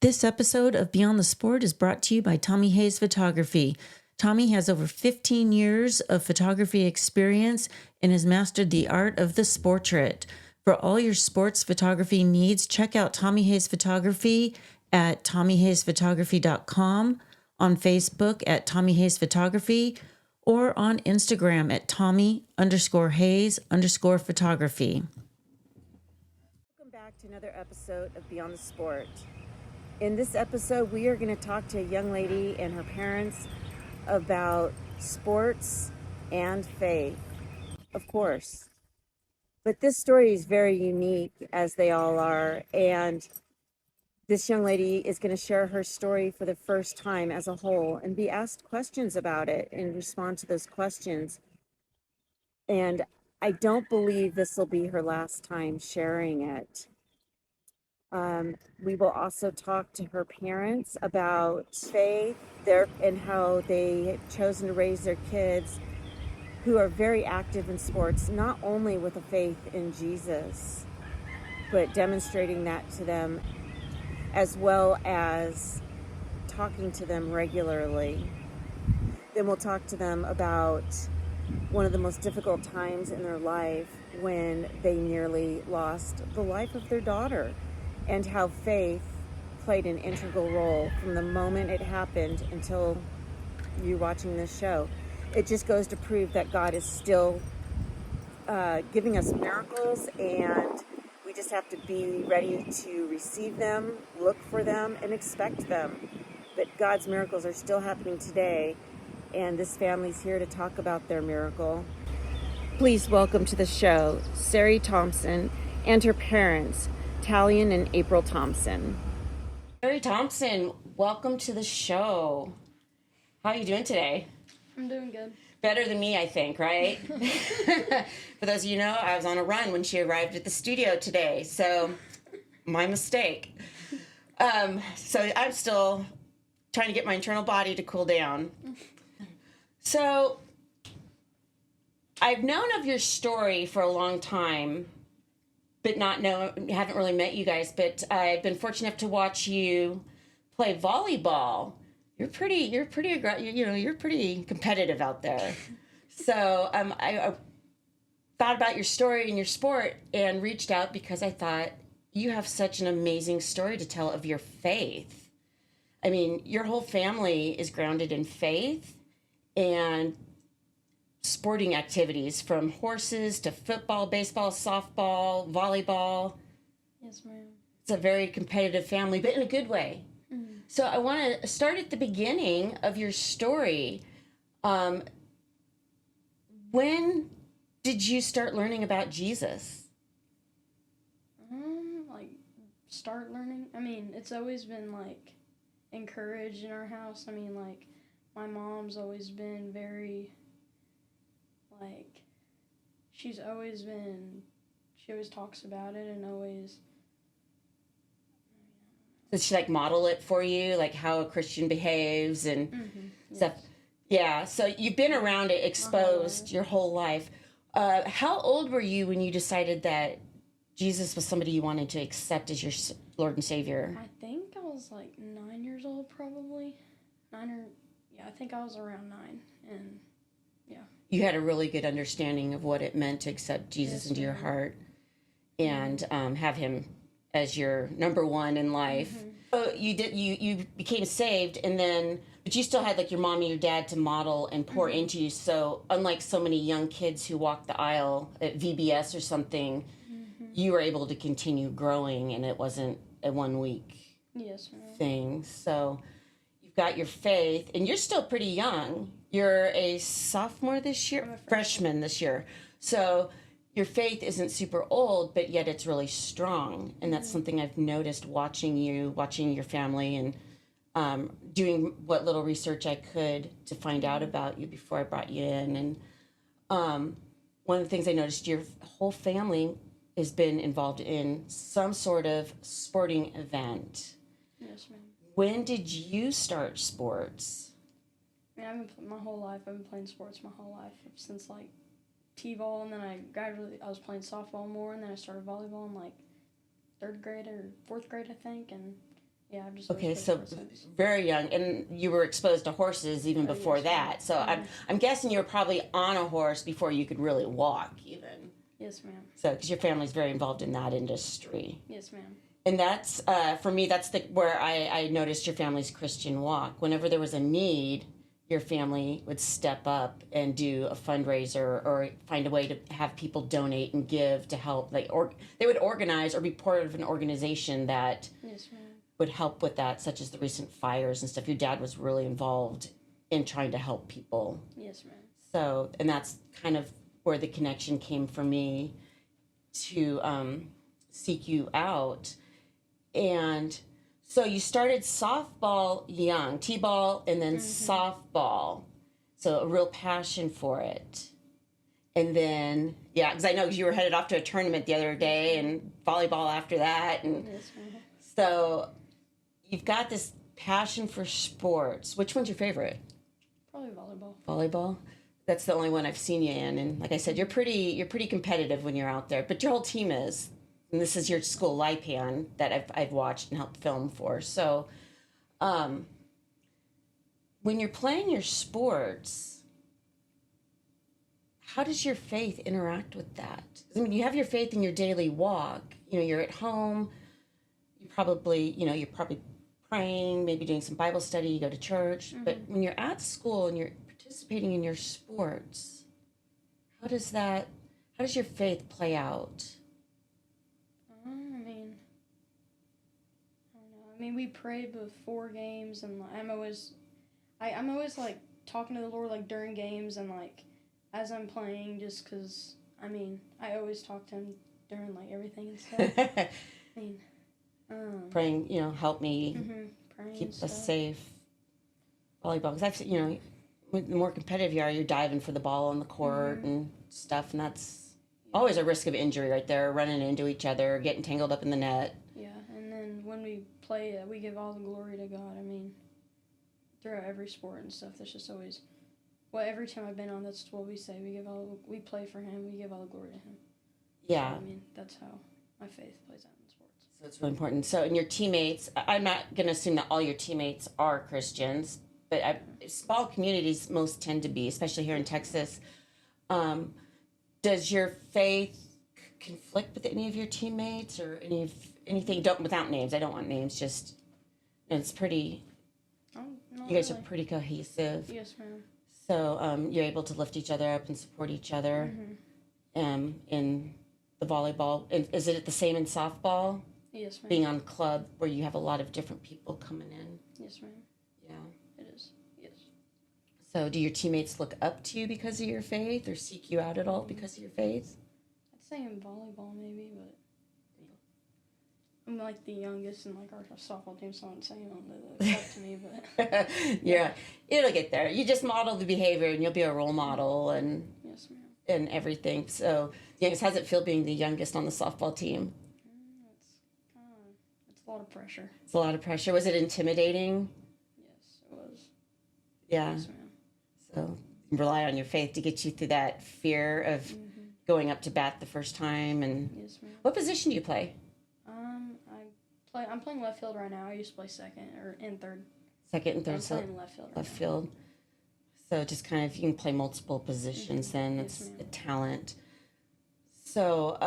This episode of Beyond the Sport is brought to you by Tommy Hayes Photography. Tommy has over 15 years of photography experience and has mastered the art of the sportrait. For all your sports photography needs, check out Tommy Hayes Photography at TommyHayesPhotography.com, on Facebook at Tommy Hayes Photography, or on Instagram at Tommy_Hayes_photography. Welcome back to another episode of Beyond the Sport. In this episode, we are going to talk to a young lady and her parents about sports and faith, of course. But this story is very unique, as they all are, and this young lady is going to share her story for the first time as a whole and be asked questions about it and respond to those questions. And I don't believe this will be her last time sharing it. We will also talk to her parents about faith and how they have chosen to raise their kids who are very active in sports, not only with a faith in Jesus, but demonstrating that to them, as well as talking to them regularly. Then we'll talk to them about one of the most difficult times in their life when they nearly lost the life of their daughter, and how faith played an integral role from the moment it happened until you're watching this show. It just goes to prove that God is still giving us miracles, and we just have to be ready to receive them, look for them, and expect them. But God's miracles are still happening today, and this family's here to talk about their miracle. Please welcome to the show Sari Thompson and her parents, Talion and April Thompson. Sari Thompson, welcome to the show. How are you doing today? I'm doing good. Better than me, I think, right? For those of you who know, I was on a run when she arrived at the studio today, so my mistake. So I'm still trying to get my internal body to cool down. So I've known of your story for a long time, but haven't really met you guys, but I've been fortunate enough to watch you play volleyball. You're pretty competitive out there. So I thought about your story and your sport and reached out because I thought you have such an amazing story to tell of your faith. I mean, your whole family is grounded in faith and sporting activities, from horses to football, baseball, softball, volleyball. Yes, ma'am. It's a very competitive family, but in a good way. Mm-hmm. So I want to start at the beginning of your story. When did you start learning about Jesus? Start learning? I mean, it's always been, encouraged in our house. I mean, my mom's always been very... she always talks about it and always... Does she, model it for you, how a Christian behaves and stuff? Yes. Yeah, so you've been around it, exposed your whole life. How old were you when you decided that Jesus was somebody you wanted to accept as your Lord and Savior? I think I was, 9 years old, probably. I think I was around 9, and... yeah. You had a really good understanding of what it meant to accept Jesus into your heart and have him as your number one in life. Mm-hmm. So you became saved, and then, but you still had your mom and your dad to model and pour into you. So unlike so many young kids who walk the aisle at VBS or something, you were able to continue growing, and it wasn't a 1 week thing. So you've got your faith, and you're still pretty young. You're a sophomore this year? I'm a freshman this year. So your faith isn't super old, but yet it's really strong. And that's something I've noticed watching your family, and doing what little research I could to find out about you before I brought you in. And one of the things I noticed, your whole family has been involved in some sort of sporting event. Yes, ma'am. When did you start sports? I mean, my whole life, I've been playing sports my whole life, since, T-ball, and then I was playing softball more, and then I started volleyball in, 3rd grade or 4th grade, I think, and Yeah, I've just always Okay, played so sports since. very young, and you were exposed to horses even Oh, before yes, that. ma'am. So I'm guessing you were probably on a horse before you could really walk, even. Yes, ma'am. So, because your family's very involved in that industry. Yes, ma'am. And that's for me. That's where I noticed your family's Christian walk. Whenever there was a need, your family would step up and do a fundraiser or find a way to have people donate and give to help. Or they would organize or be part of an organization that Yes, ma'am. would help with that, such as the recent fires and stuff. Your dad was really involved in trying to help people. Yes, ma'am. So, and that's kind of where the connection came for me to seek you out. And so you started softball young, t-ball, and then softball. So a real passion for it. And then, yeah, because I know you were headed off to a tournament the other day and volleyball after that. And Yes, ma'am. so you've got this passion for sports. Which one's your favorite? Probably volleyball. Volleyball? That's the only one I've seen you in. And like I said, you're pretty competitive when you're out there. But your whole team is. And this is your school Lipan that I've watched and helped film for. So when you're playing your sports, how does your faith interact with that? I mean, you have your faith in your daily walk. You know, you're at home. You're probably praying, maybe doing some Bible study. You go to church. Mm-hmm. But when you're at school and you're participating in your sports, how does your faith play out? I mean, we pray before games, and I'm always like talking to the Lord like during games and like as I'm playing, just because I always talk to Him during like everything and stuff. Praying, help me keep us safe. Volleyball, because I've the more competitive you are, you're diving for the ball on the court and stuff, and that's always a risk of injury right there, running into each other, getting tangled up in the net. Yeah, and then when we play, we give all the glory to God. I mean, throughout every sport and stuff, that's just always, every time I've been on, that's what we say. We play for Him, we give all the glory to Him. Yeah. So, that's how my faith plays out in sports. So it's really important. So, and your teammates, I'm not going to assume that all your teammates are Christians, but small communities most tend to be, especially here in Texas. Does your faith conflict with any of your teammates or anything? Without names. I don't want names. Just it's pretty. You guys are pretty cohesive. Yes, ma'am. So you're able to lift each other up and support each other. In the volleyball, is it the same in softball? Yes, ma'am. Being on club where you have a lot of different people coming in. Yes, ma'am. Yeah. It is. Yes. So do your teammates look up to you because of your faith or seek you out at all because of your faith? I'd say in volleyball maybe, but I'm like the youngest in like our softball team, so I'm saying they look up to me, but yeah, it'll get there. You just model the behavior and you'll be a role model and yes, ma'am. And everything. So, yes, how's it feel being the youngest on the softball team? It's a lot of pressure. It's a lot of pressure. Was it intimidating? Yes, it was. Yeah. Yes, ma'am. So rely on your faith to get you through that fear of going up to bat the first time. And yes, ma'am. What position do you play? I'm playing left field right now. I used to play second or in third. Second and third. I'm playing left field. Left field. So just kind of, you can play multiple positions then. It's a talent. So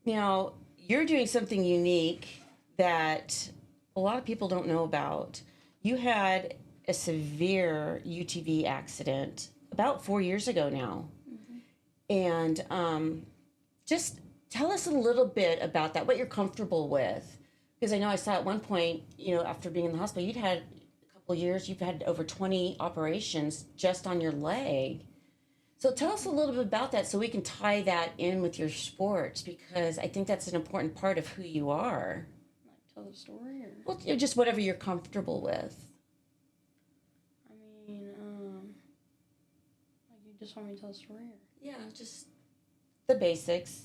now you're doing something unique that a lot of people don't know about. You had a severe UTV accident about 4 years ago now. And just tell us a little bit about that, what you're comfortable with. Because I know I saw at one point, after being in the hospital, you've had over 20 operations just on your leg. So tell us a little bit about that so we can tie that in with your sports, because I think that's an important part of who you are. Like tell the story? Or? Well, just whatever you're comfortable with. Like you just want me to tell the story? Or? Yeah, just the basics.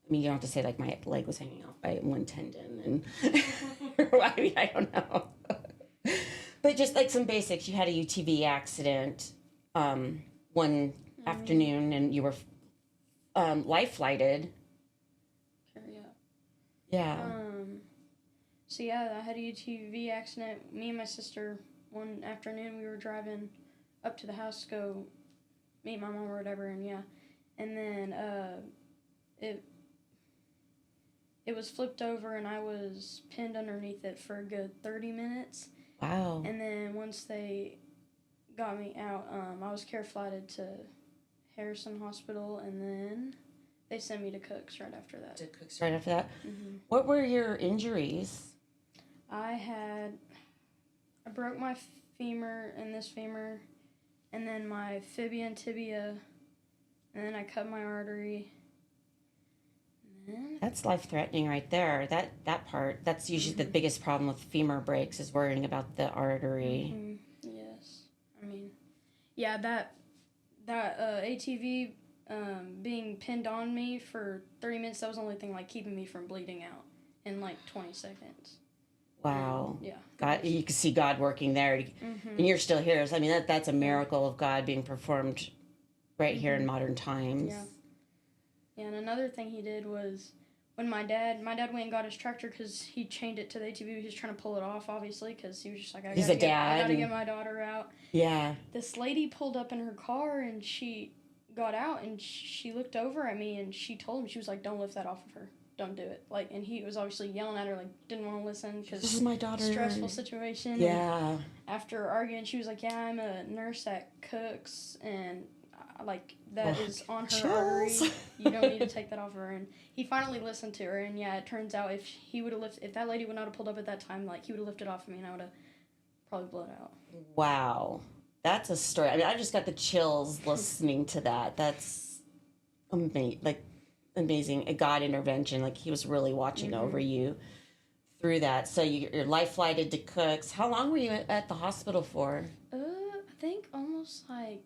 I mean, you don't have to say, like, my leg was hanging off by one tendon. I don't know. But just, like, some basics. You had a UTV accident one afternoon, and you were life-flighted. Carry up. Yeah. So yeah, I had a UTV accident. Me and my sister, one afternoon, we were driving up to the house to go meet my mom or whatever, and yeah, and then it it was flipped over, and I was pinned underneath it for a good 30 minutes. Wow. And then once they got me out, I was care flighted to Harrison Hospital, and then they sent me to Cook's right after that. To Cooks right after that. Mm-hmm. What were your injuries? I broke my femur and this femur, and then my fibia and tibia, and then I cut my artery. And then, That's life-threatening right there. That part. That's usually the biggest problem with femur breaks is worrying about the artery. yes, I mean, yeah, that ATV being pinned on me for 30 minutes, that was the only thing like keeping me from bleeding out in like 20 seconds. Wow. Yeah. God, you can see God working there, and you're still here. So, I mean, that's a miracle of God being performed right here in modern times. Yeah. Yeah, and another thing he did was when my dad went and got his tractor because he chained it to the ATV. He was trying to pull it off, obviously, because he was just like, I gotta get my daughter out. Yeah. This lady pulled up in her car, and she got out, and she looked over at me, and she told him, she was like, don't lift that off of her. Don't do it. Like, and he was obviously yelling at her, like, didn't want to listen because this is my daughter. Stressful situation. Yeah. And after arguing, she was like, yeah, I'm a nurse at Cook's, and like that is on her artery. You don't need to take that off of her. And he finally listened to her, and yeah, it turns out if that lady would not have pulled up at that time, like he would have lifted off of me, and I would have probably bled out. Wow, that's a story. I mean, I just got the chills listening to that. That's amazing. A God intervention. Like he was really watching over you through that. So you're life flighted to Cook's. How long were you at the hospital for? I think almost like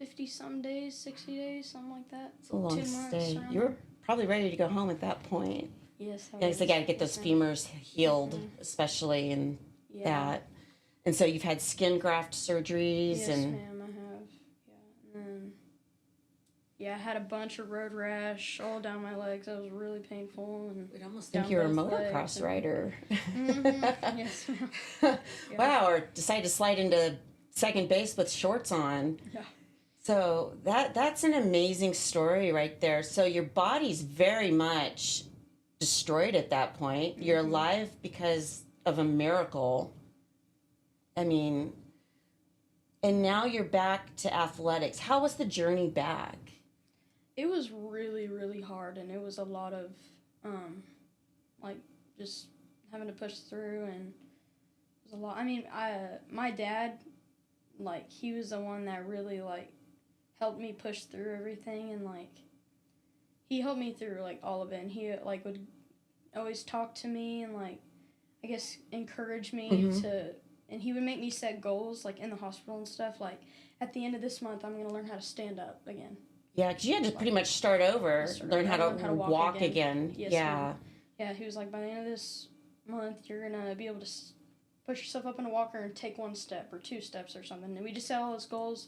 50-some days, 60 days, something like that. It's a long 2 months. stay. You were probably ready to go home at that point. Yes. Yeah, because they got to get those femurs healed, especially, and that. And so you've had skin graft surgeries. Yes, and ma'am, I have. Yeah. And then, I had a bunch of road rash all down my legs. That was really painful. And we'd almost think you were a motocross rider. Yes, ma'am. Wow, or decide to slide into second base with shorts on. Yeah. So that's an amazing story right there. So your body's very much destroyed at that point. You're alive because of a miracle. I mean, and now you're back to athletics. How was the journey back? It was really, really hard, and it was a lot of, like, just having to push through, and it was a lot. I mean, my dad, like, he was the one that really, like, helped me push through everything, and, like, he helped me through, like, all of it, and he, like, would always talk to me and, like, I guess encourage me to, and he would make me set goals, like, in the hospital and stuff, like, at the end of this month, I'm going to learn how to stand up again. Yeah, because you had to pretty much start over, learn how to walk again. Yes, yeah. ma'am. Yeah, he was like, by the end of this month, you're going to be able to push yourself up in a walker and take 1 step or 2 steps or something. And we just set all those goals.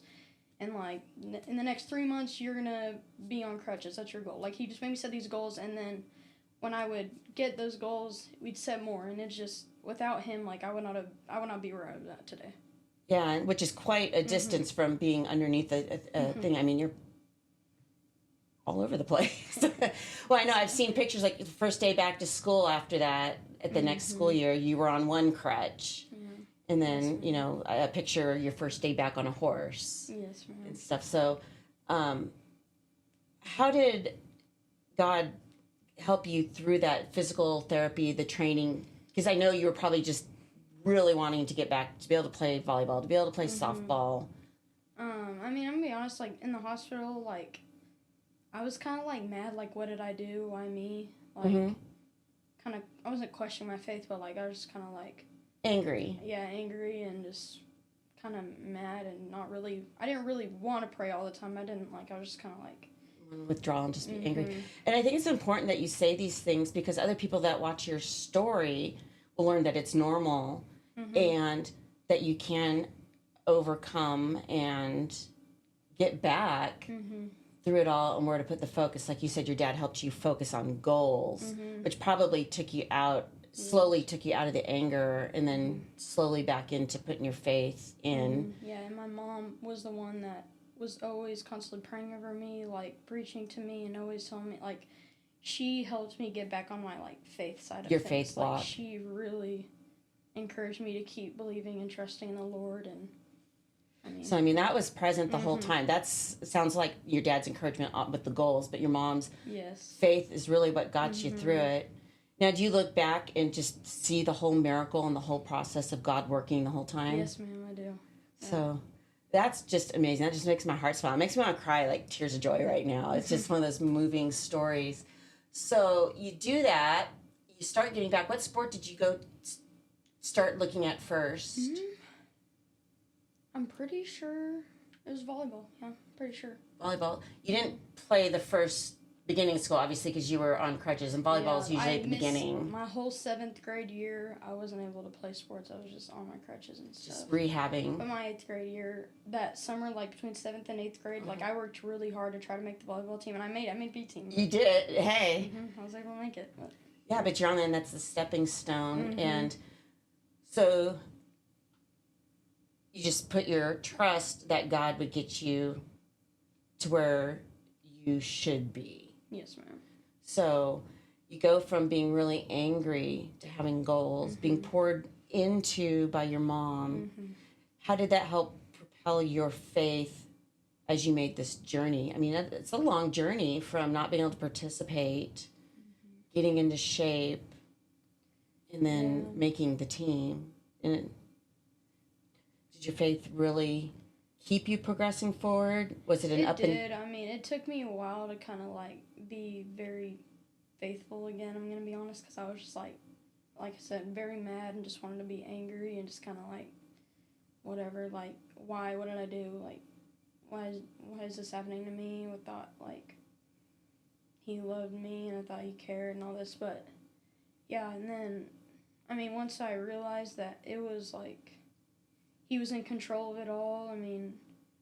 And, like, in the next 3 months, you're going to be on crutches. That's your goal. Like, he just made me set these goals. And then when I would get those goals, we'd set more. And it's just, without him, like, I would not be where I was at today. Yeah, which is quite a distance from being underneath a thing. I mean, you're all over the place. Well, I know I've seen pictures like the first day back to school after that, at the next school year, you were on 1 crutch. And then, you know, a picture your first day back on a horse. Yes, ma'am. And stuff. So, how did God help you through that physical therapy, the training? Because I know you were probably just really wanting to get back, to be able to play volleyball, to be able to play softball. I mean, I'm gonna be honest, like, in the hospital, like, I was kind of, like, mad, like, what did I do? Why me? Like, kind of, I wasn't questioning my faith, but, like, I was just kind of, like... Angry. Yeah, angry and just kind of mad and not really... I didn't really want to pray all the time. I was just kind of, like... Withdraw and just be angry. And I think it's important that you say these things because other people that watch your story will learn that it's normal and that you can overcome and get back through it all and where to put the focus. Like you said, your dad helped you focus on goals, which probably took you out slowly took you out of the anger and then slowly back into putting your faith in. Yeah, and my mom was the one that was always constantly praying over me, like preaching to me and always telling me, like, she helped me get back on my, like, faith side of Your things. faith walk. Like, she really encouraged me to keep believing and trusting in the Lord, and So, I mean, that was present the whole time. Sounds like your dad's encouragement with the goals, but your mom's yes, faith is really what got you through it. Now, do you look back and just see the whole miracle and the whole process of God working the whole time? yes, ma'am, I do. Yeah. So, that's just amazing. That just makes my heart smile. It makes me want to cry like tears of joy right now. It's just one of those moving stories. So, you do that. You start getting back. What sport did you start looking at first? I'm pretty sure it was volleyball. Yeah, pretty sure. Volleyball. You didn't play the first beginning of school, obviously, because you were on crutches, and volleyball is usually at the beginning. My whole 7th grade year, I wasn't able to play sports. I was just on my crutches and stuff. Just rehabbing. But my 8th grade year, that summer, like between 7th and 8th grade, like I worked really hard to try to make the volleyball team, and I made B team. You did. Hey. I was able to make it. But. Yeah, but you're on there, and that's the stepping stone, and so you just put your trust that God would get you to where you should be. Yes, ma'am. So you go from being really angry to having goals, being poured into by your mom. How did that help propel your faith as you made this journey? I mean, it's a long journey from not being able to participate, getting into shape, and then making the team. And did your faith really keep you progressing forward? Was it an up and... It did. I mean, it took me a while to kind of, like, be very faithful again, I'm going to be honest, because I was just, like I said, very mad and just wanted to be angry and just kind of, like, whatever, like, why? What did I do? Like, why is this happening to me? I thought, like, he loved me and I thought he cared and all this, but, yeah, and then, I mean, once I realized that it was, like, he was in control of it all. I mean,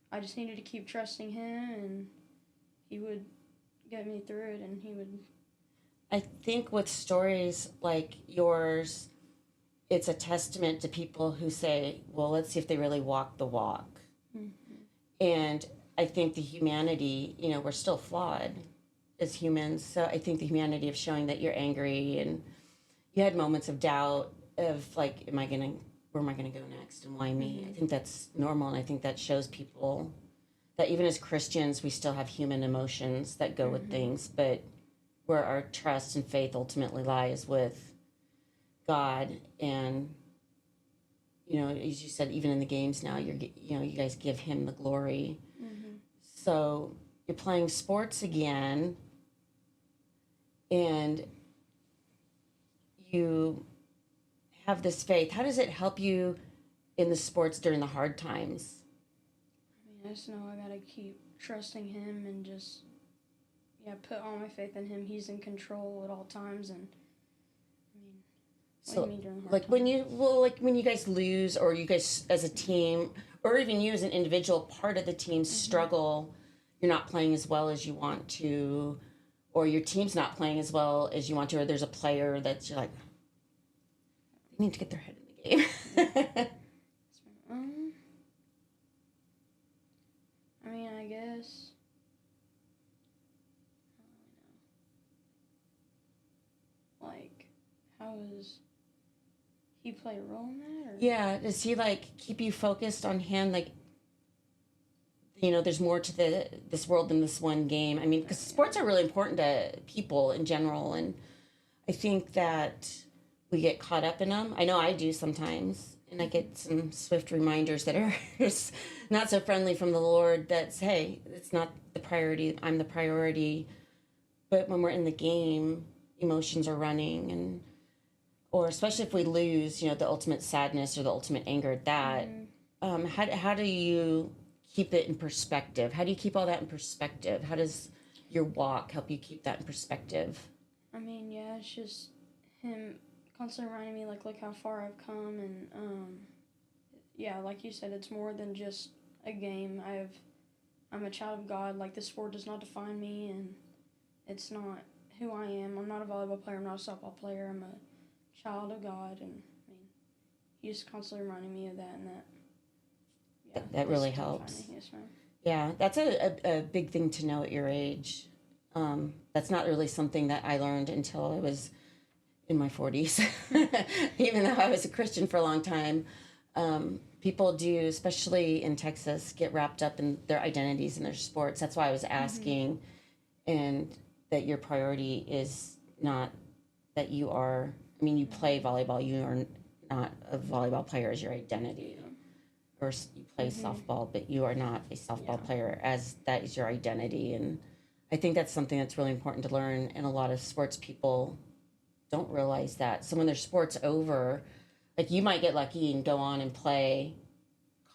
I just needed to keep trusting him, and he would get me through it, and he would... I think with stories like yours, it's a testament to people who say, well, let's see if they really walk the walk. And I think the humanity, we're still flawed as humans, so I think the humanity of showing that you're angry and you had moments of doubt of, like, where am I going to go next and why me? I think that's normal, and I think that shows people that even as Christians, we still have human emotions that go with things, but where our trust and faith ultimately lies with God. And, as you said, even in the games now, you guys give him the glory. So you're playing sports again, and you have this faith. How does it help you in the sports during the hard times? I mean, I just know I gotta keep trusting him and just, put all my faith in him. He's in control at all times, and I mean, So, during hard like times. when you guys lose, or you guys as a team, or even you as an individual part of the team struggle, you're not playing as well as you want to, or your team's not playing as well as you want to, or there's a player that's you're like, they need to get their head in the game. I mean, I guess. Like, how does he play a role in that? Or? Yeah, does he keep you focused on him? Like, there's more to this world than this one game. I mean, because sports are really important to people in general, and I think that we get caught up in them. I know I do sometimes, and I get some swift reminders that are not so friendly from the Lord. That's, hey, it's not the priority. I'm the priority. But when we're in the game, emotions are running, or especially if we lose, the ultimate sadness or the ultimate anger at that. How do you keep it in perspective? How do you keep all that in perspective? How does your walk help you keep that in perspective? I mean, it's just him constantly reminding me, like, look how far I've come, and, like you said, it's more than just a game. I'm a child of God. Like, this sport does not define me, and it's not who I am. I'm not a volleyball player. I'm not a softball player. I'm a child of God, and I mean, he just constantly reminding me of that, and that. Yeah, That really it's helps. defining. Yes, ma'am. Yeah, that's a big thing to know at your age. That's not really something that I learned until I was in my 40s. Even though I was a Christian for a long time, people do, especially in Texas, get wrapped up in their identities and their sports. That's why I was asking, and that your priority is not that you are, I mean, you play volleyball, you are not a volleyball player as your identity. Or you play softball, but you are not a softball player as that is your identity. And I think that's something that's really important to learn. And a lot of sports people don't realize that. So when their sport's over, like you might get lucky and go on and play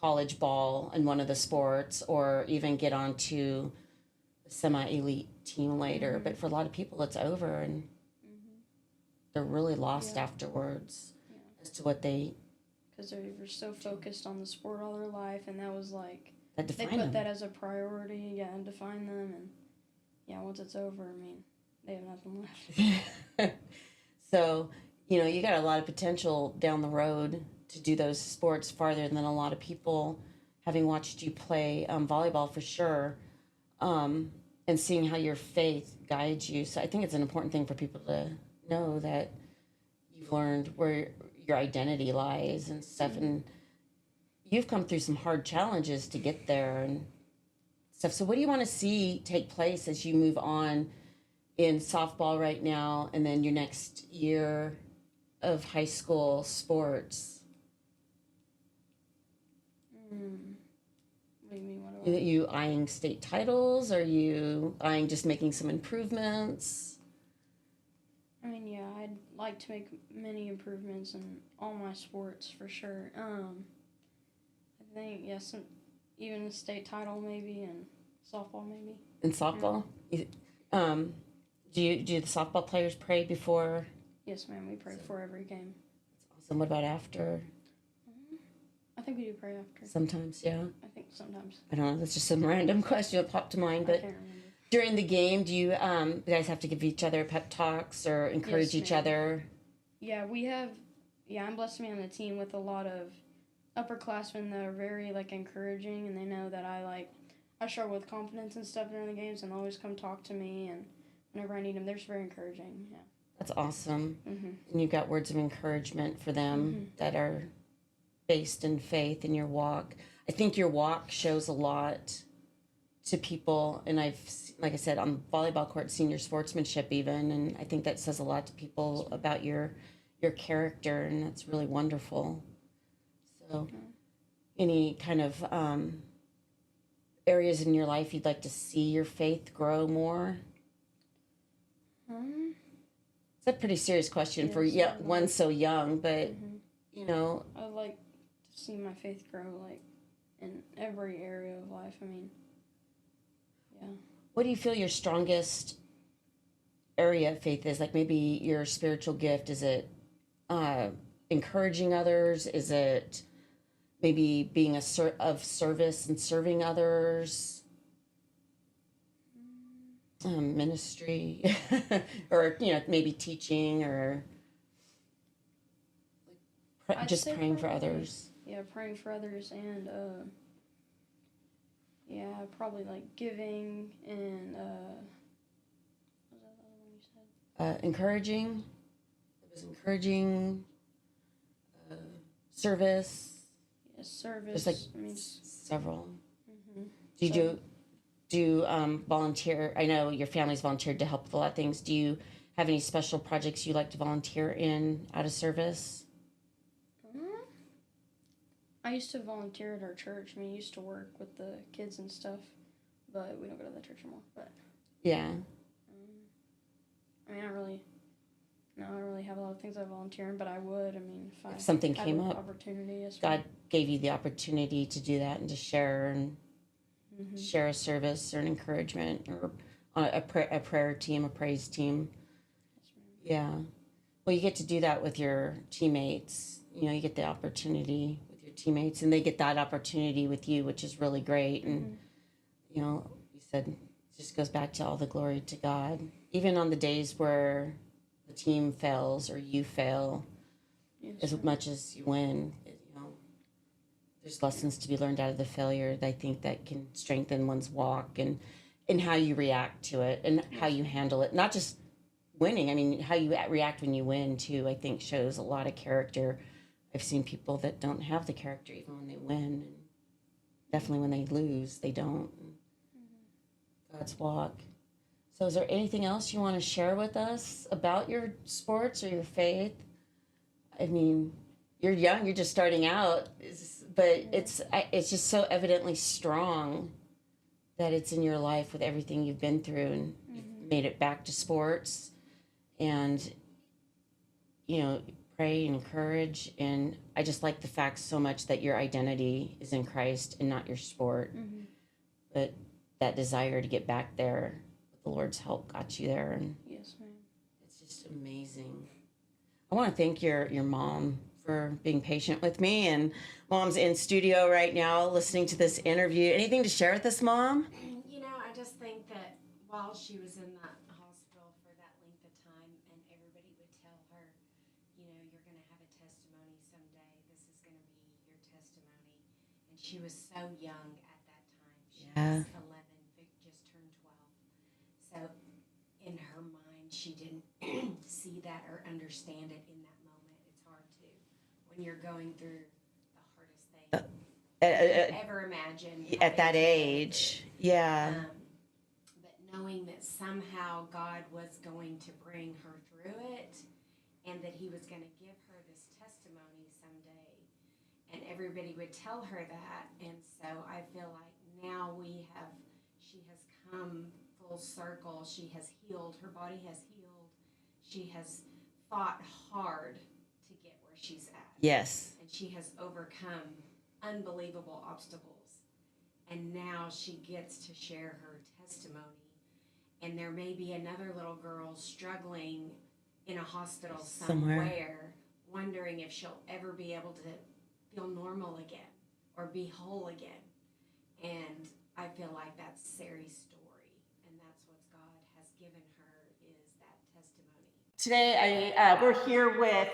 college ball in one of the sports, or even get onto a semi-elite team later. But for a lot of people, it's over, and they're really lost afterwards as to what they. Because they were so focused on the sport all their life, and that was like That they define put them. that as a priority, and define them, and once it's over, I mean, they have nothing left. So, you got a lot of potential down the road to do those sports farther than a lot of people, having watched you play volleyball for sure, and seeing how your faith guides you. So I think it's an important thing for people to know that you've learned where your identity lies and stuff, and you've come through some hard challenges to get there and stuff. So what do you want to see take place as you move on in softball right now, and then your next year of high school sports? What do you mean? What do Are you eyeing state titles? Are you eyeing just making some improvements? I mean, yeah, I'd like to make many improvements in all my sports for sure. I think even a state title maybe, and softball maybe. In softball? Do the softball players pray before? Yes, ma'am. We pray before every game. That's awesome. What about after? I think we do pray after. Sometimes, yeah. I think sometimes. I don't know. That's just some random question that popped to mind. I But can't remember. during the game, do you guys have to give each other pep talks or encourage Yes, each ma'am. other? Yeah, we have. Yeah, I'm blessed to be on the team with a lot of upperclassmen that are very encouraging, and they know that I struggle with confidence and stuff during the games, and they'll always come talk to me, and whenever I need them, they're just very encouraging. Yeah. That's awesome. Mhm. And you've got words of encouragement for them that are based in faith in your walk. I think your walk shows a lot to people, and like I said, on the volleyball court, seen your sportsmanship even, and I think that says a lot to people about your character, and that's really wonderful. So, any kind of areas in your life you'd like to see your faith grow more? It's a pretty serious question for one so young, but I'd like to see my faith grow in every area of life. I mean, yeah. what do you feel your strongest area of faith is? Like maybe your spiritual gift? Is it encouraging others? Is it maybe being of service and serving others? Ministry, or maybe teaching, or I'd just say praying for probably- others. Yeah, praying for others, and probably giving, and what was that other one you said? Encouraging. It was encouraging. Service. Yeah, service. There's I mean, several. Do you do volunteer? I know your family's volunteered to help with a lot of things. Do you have any special projects you like to volunteer in out of service? I used to volunteer at our church. I mean, I used to work with the kids and stuff, but we don't go to that church anymore. But Yeah. I mean, I don't really have a lot of things I volunteer in, but I would. I mean, if something had came an up, opportunity, yes, God gave you the opportunity to do that and to share and share a service or an encouragement or a prayer team, a praise team. Yeah. Well, you get to do that with your teammates. You get the opportunity with your teammates, and they get that opportunity with you, which is really great. And, you said it just goes back to all the glory to God. Even on the days where the team fails or you fail, Yes, as sir. much as you win. There's lessons to be learned out of the failure that I think that can strengthen one's walk and how you react to it and how you handle it. Not just winning. I mean, how you react when you win too, I think shows a lot of character. I've seen people that don't have the character even when they win, and definitely when they lose, they don't. God's walk. So is there anything else you want to share with us about your sports or your faith? I mean, you're young, you're just starting out, but it's just so evidently strong that it's in your life with everything you've been through, and you've made it back to sports, and pray and encourage. And I just like the fact so much that your identity is in Christ and not your sport, but that desire to get back there with the Lord's help got you there, and Yes, ma'am. it's just amazing. I want to thank your mom for being patient with me, and Mom's in studio right now listening to this interview. Anything to share with us, Mom? I just think that while she was in that hospital for that length of time, and everybody would tell her, you're going to have a testimony someday. This is going to be your testimony. And she was so young at that time. She was 11, Vic just turned 12. So in her mind, she didn't see that or understand it in that moment. It's hard to when you're going through the hardest thing you could ever imagine At that age, yeah. But knowing that somehow God was going to bring her through it, and that He was going to give her this testimony someday, and everybody would tell her that. And so I feel like now she has come full circle. She has healed. Her body has healed. She has fought hard to get where she's at. Yes. And she has overcome unbelievable obstacles. And now she gets to share her testimony. And there may be another little girl struggling in a hospital somewhere, wondering if she'll ever be able to feel normal again or be whole again. And I feel like that's Sari's story, and that's what God has given her, is that testimony. Today, we're here with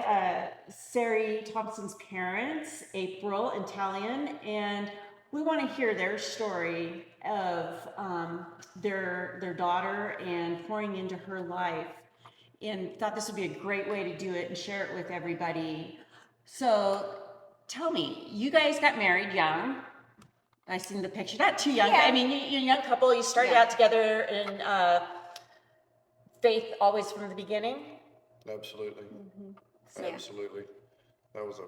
Sari Thompson's parents, April and Talion, and we want to hear their story of their daughter and pouring into her life, and thought this would be a great way to do it and share it with everybody. So tell me, you guys got married young. I seen the picture, not too young. Yeah. I mean, you're a young couple. You started out together in faith always from the beginning. Absolutely. Absolutely. That was a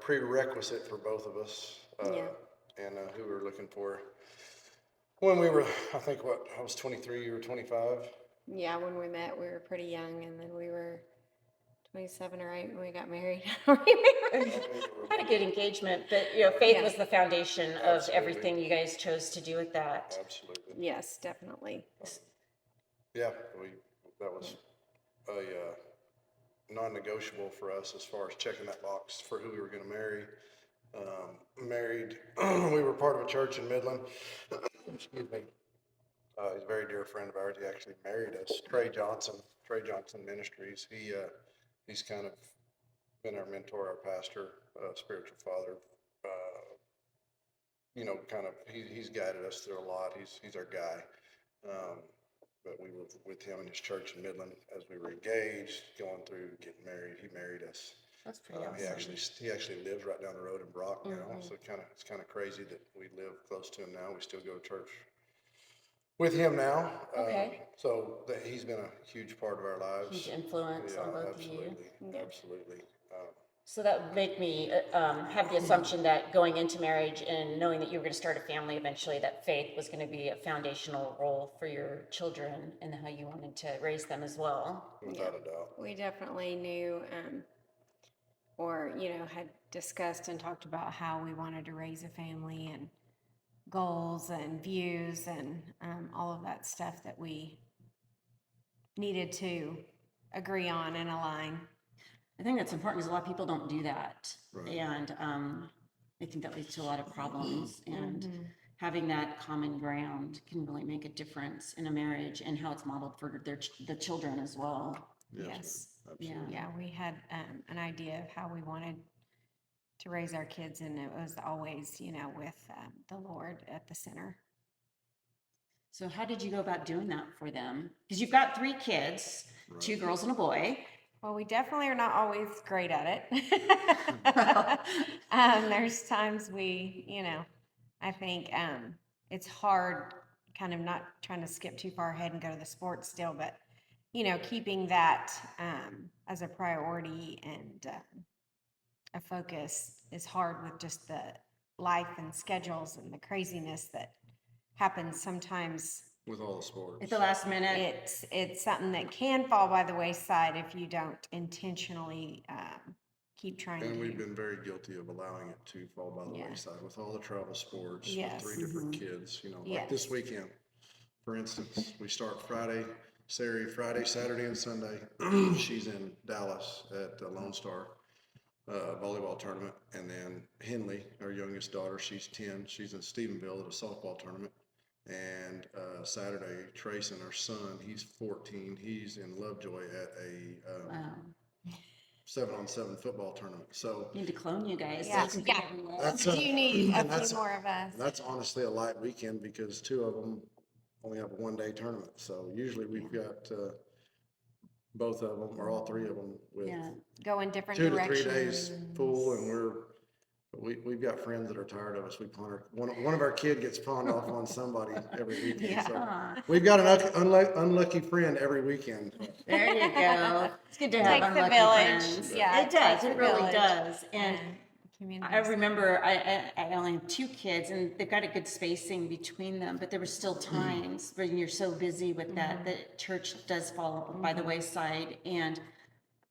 prerequisite for both of us, and who we were looking for. When we were, I think, I was 23, you were 25. Yeah, when we met, we were pretty young, and then we were 27 or 8 when we got married. I don't remember. Had a good engagement, but faith was the foundation of everything you guys chose to do with that. Absolutely. Yes, definitely. Yeah, that was a non-negotiable for us as far as checking that box for who we were going to marry. Married, we were part of a church in Midland. Excuse me. He's a very dear friend of ours. He actually married us. Trey Johnson Ministries. He's kind of been our mentor, our pastor, spiritual father. He's guided us through a lot. He's our guy. But we were with him in his church in Midland as we were engaged, going through getting married. He married us. That's pretty awesome. He actually lives right down the road in Brock now. So it's kind of crazy that we live close to him now. We still go to church with him now. Okay. So he's been a huge part of our lives. Huge influence on both of you. Absolutely. So that would make me have the assumption that going into marriage and knowing that you were going to start a family eventually, that faith was going to be a foundational role for your children and how you wanted to raise them as well. Without a doubt. We definitely knew, had discussed and talked about how we wanted to raise a family and goals and views and all of that stuff that we needed to agree on and align. I think that's important because a lot of people don't do that. Right. And I think that leads to a lot of problems. And having that common ground can really make a difference in a marriage and how it's modeled for the children as well. Yes. Yeah, we had an idea of how we wanted to raise our kids, and it was always, with the Lord at the center. So how did you go about doing that for them? Because you've got 3 kids, 2 girls and a boy. Well, we definitely are not always great at it. There's times I think it's hard, kind of not trying to skip too far ahead and go to the sports still, but keeping that as a priority and a focus is hard with just the life and schedules and the craziness that happens sometimes. With all the sports. At the last minute. It's something that can fall by the wayside if you don't intentionally keep trying And to. we've been very guilty of allowing it to fall by the Yeah. wayside with all the travel sports, Yes. with 3 different kids, like Yes. this weekend. For instance, we start Friday, Friday, Saturday, and Sunday. She's in Dallas at the Lone Star volleyball tournament. And then Henley, our youngest daughter, she's 10. She's in Stephenville at a softball tournament. And Saturday, Trayson, our son, he's 14. He's in Lovejoy at a Wow. 7-on-7 football tournament. So Need to clone you guys. Yeah. So you can Yeah. get everywhere. that's You need a and few more of us. that's honestly a light weekend because 2 of them only have a 1-day tournament. So usually we've got both of them or all 3 of them with Yeah. Go in different 2 to 3 directions. days full, and we've got friends that are tired of us. We pawn one of our kid gets pawned off on somebody every weekend. Yeah. So we've got an unlucky friend every weekend. There you go. It's good to have Takes a unlucky village. friends. Yeah, It does. takes It a really village. does. And Community. I remember I only have 2 kids, and they've got a good spacing between them, but there were still times when you're so busy with that church does fall by the wayside. And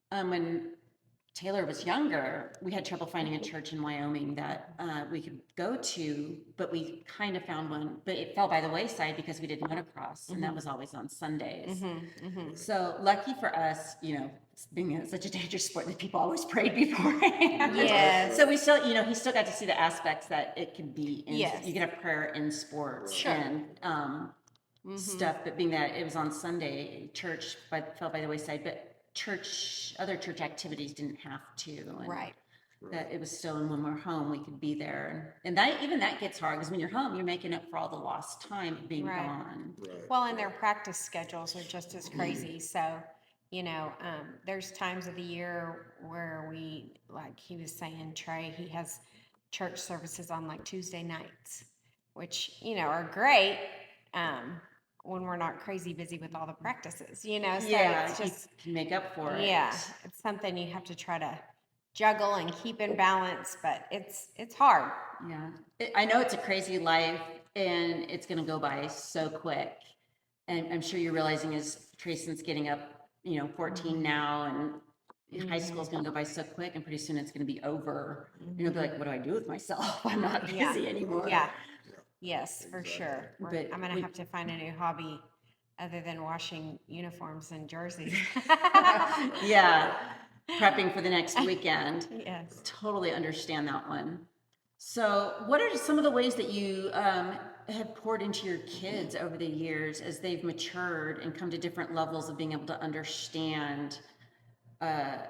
when Taylor was younger, we had trouble finding a church in Wyoming that we could go to, but we kind of found one, but it fell by the wayside because we did motocross, and that was always on Sundays. So lucky for us, being such a dangerous sport that people always prayed beforehand. Yes. So we still, he still got to see the aspects that it could be in, Yes. you can have prayer in sports Sure. and stuff, but being that it was on Sunday, church fell by the wayside, but other church activities didn't have to. And Right. that it was still, and when we're home, we could be there. And that gets hard because when you're home, you're making up for all the lost time of being Right. gone. Right. Well, and their practice schedules are just as crazy. So, there's times of the year where we, like he was saying, Trey, he has church services on like Tuesday nights, which, are great when we're not crazy busy with all the practices, So Yeah, it's just, you can make up for it. yeah, it's something you have to try to juggle and keep in balance, but it's hard. Yeah. I know it's a crazy life and it's going to go by so quick. And I'm sure you're realizing as Trayson's getting up, 14 now, and high school's going to go by so quick, and pretty soon it's going to be over. And you'll be like, what do I do with myself? I'm not busy Yeah. anymore. Yeah. Yes, for sure. But I'm going we- to have to find a new hobby other than washing uniforms and jerseys. Yeah. Prepping for the next weekend. Yes. Totally understand that one. So, what are some of the ways that you have poured into your kids over the years as they've matured and come to different levels of being able to understand a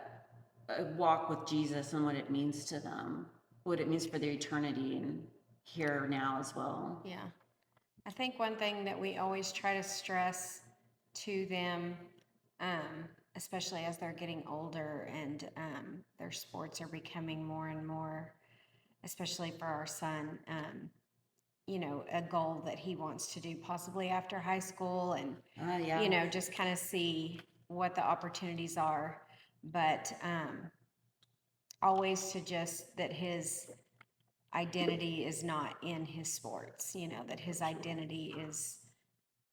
walk with Jesus and what it means to them, what it means for their eternity and here now as well? Yeah. I think one thing that we always try to stress to them, especially as they're getting older and their sports are becoming more and more, especially for our son, a goal that he wants to do possibly after high school and, Yeah. just kind of see what the opportunities are. But always suggest that his identity is not in his sports, that his identity is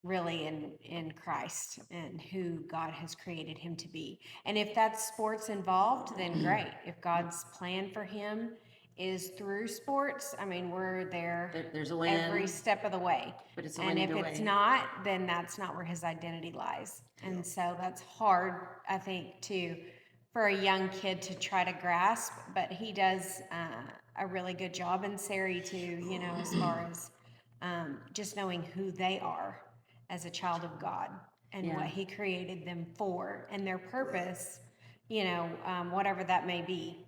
really in Christ and who God has created him to be. And if that's sports involved, then great. If God's plan for him is through sports, we're there There's a win. every step of the way. But it's a And win if either it's way. not, then that's not where his identity lies. And so that's hard, I think, for a young kid to try to grasp, but he does a really good job, and Sari too, as far as just knowing who they are as a child of God and Yeah. what he created them for and their purpose whatever that may be.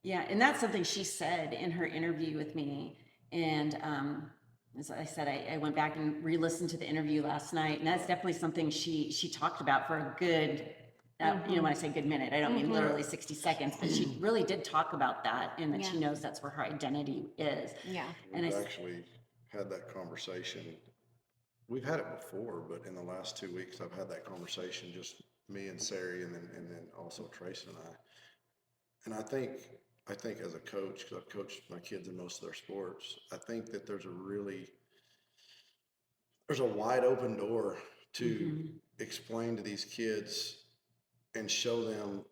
Yeah, and that's something she said in her interview with me. And as I said, I went back and re-listened to the interview last night, and that's definitely something she talked about for a good, when I say good minute, I don't mean literally 60 seconds, but she really did talk about that, and that she knows that's where her identity is. Yeah. And We've I, actually had that conversation. We've had it before, but in the last 2 weeks, I've had that conversation, just me and Sari, and then also Tracy and I. And I think as a coach, because I've coached my kids in most of their sports, I think that there's a wide open door to explain to these kids and show them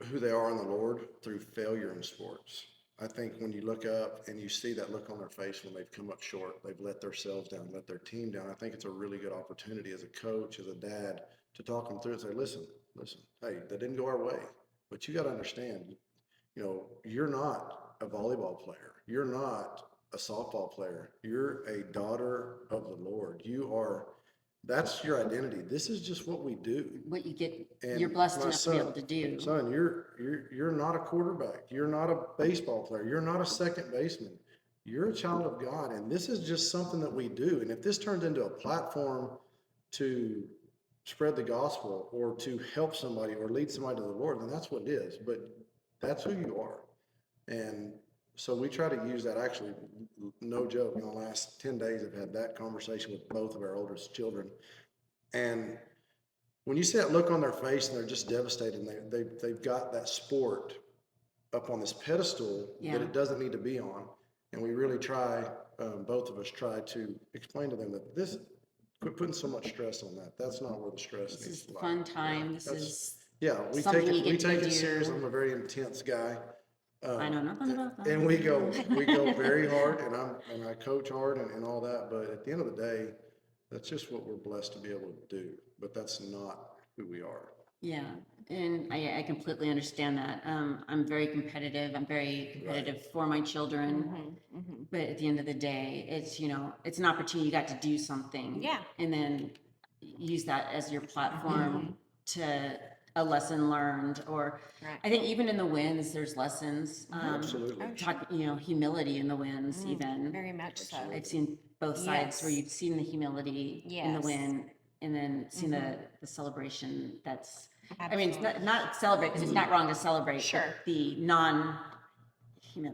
who they are in the Lord through failure in sports. I think when you look up and you see that look on their face when they've come up short, they've let themselves down, let their team down, I think it's a really good opportunity as a coach, as a dad, to talk them through and say, listen, hey, that didn't go our way, but you got to understand, you're not a volleyball player. You're not a softball player. You're a daughter of the Lord. That's your identity. This is just what we do. what you get, And you're blessed my enough to be able to do. Son, you're not a quarterback. You're not a baseball player. You're not a second baseman. You're a child of God, and this is just something that we do. And if this turns into a platform to spread the gospel or to help somebody or lead somebody to the Lord, then that's what it is. But that's who you are. And so we try to use that. Actually, no joke, in the last 10 days, I've had that conversation with both of our oldest children. And when you see that look on their face and they're just devastated, and they've got that sport up on this pedestal that it doesn't need to be on. And we really try, both of us try to explain to them that quit putting so much stress on that. That's not where the stress This needs is to the lie. fun time. This is we something take you it, we get to take do. it serious. I'm a very intense guy. I know nothing about that. And we go very hard, and I coach hard and all that. But at the end of the day, that's just what we're blessed to be able to do. But that's not who we are. Yeah, and I completely understand that. I'm very competitive. I'm very competitive for my children. But at the end of the day, it's, it's an opportunity. You got to do something. Yeah. And then use that as your platform to a lesson learned. Or Right. I think even in the wins, there's lessons. Absolutely. Talk, humility in the wins, even. Very much so. I've seen both sides where Yes. you've seen the humility in the Yes. win, and then seen the celebration. That's, I mean, it's not celebrate, because it's not wrong to celebrate. Sure. But the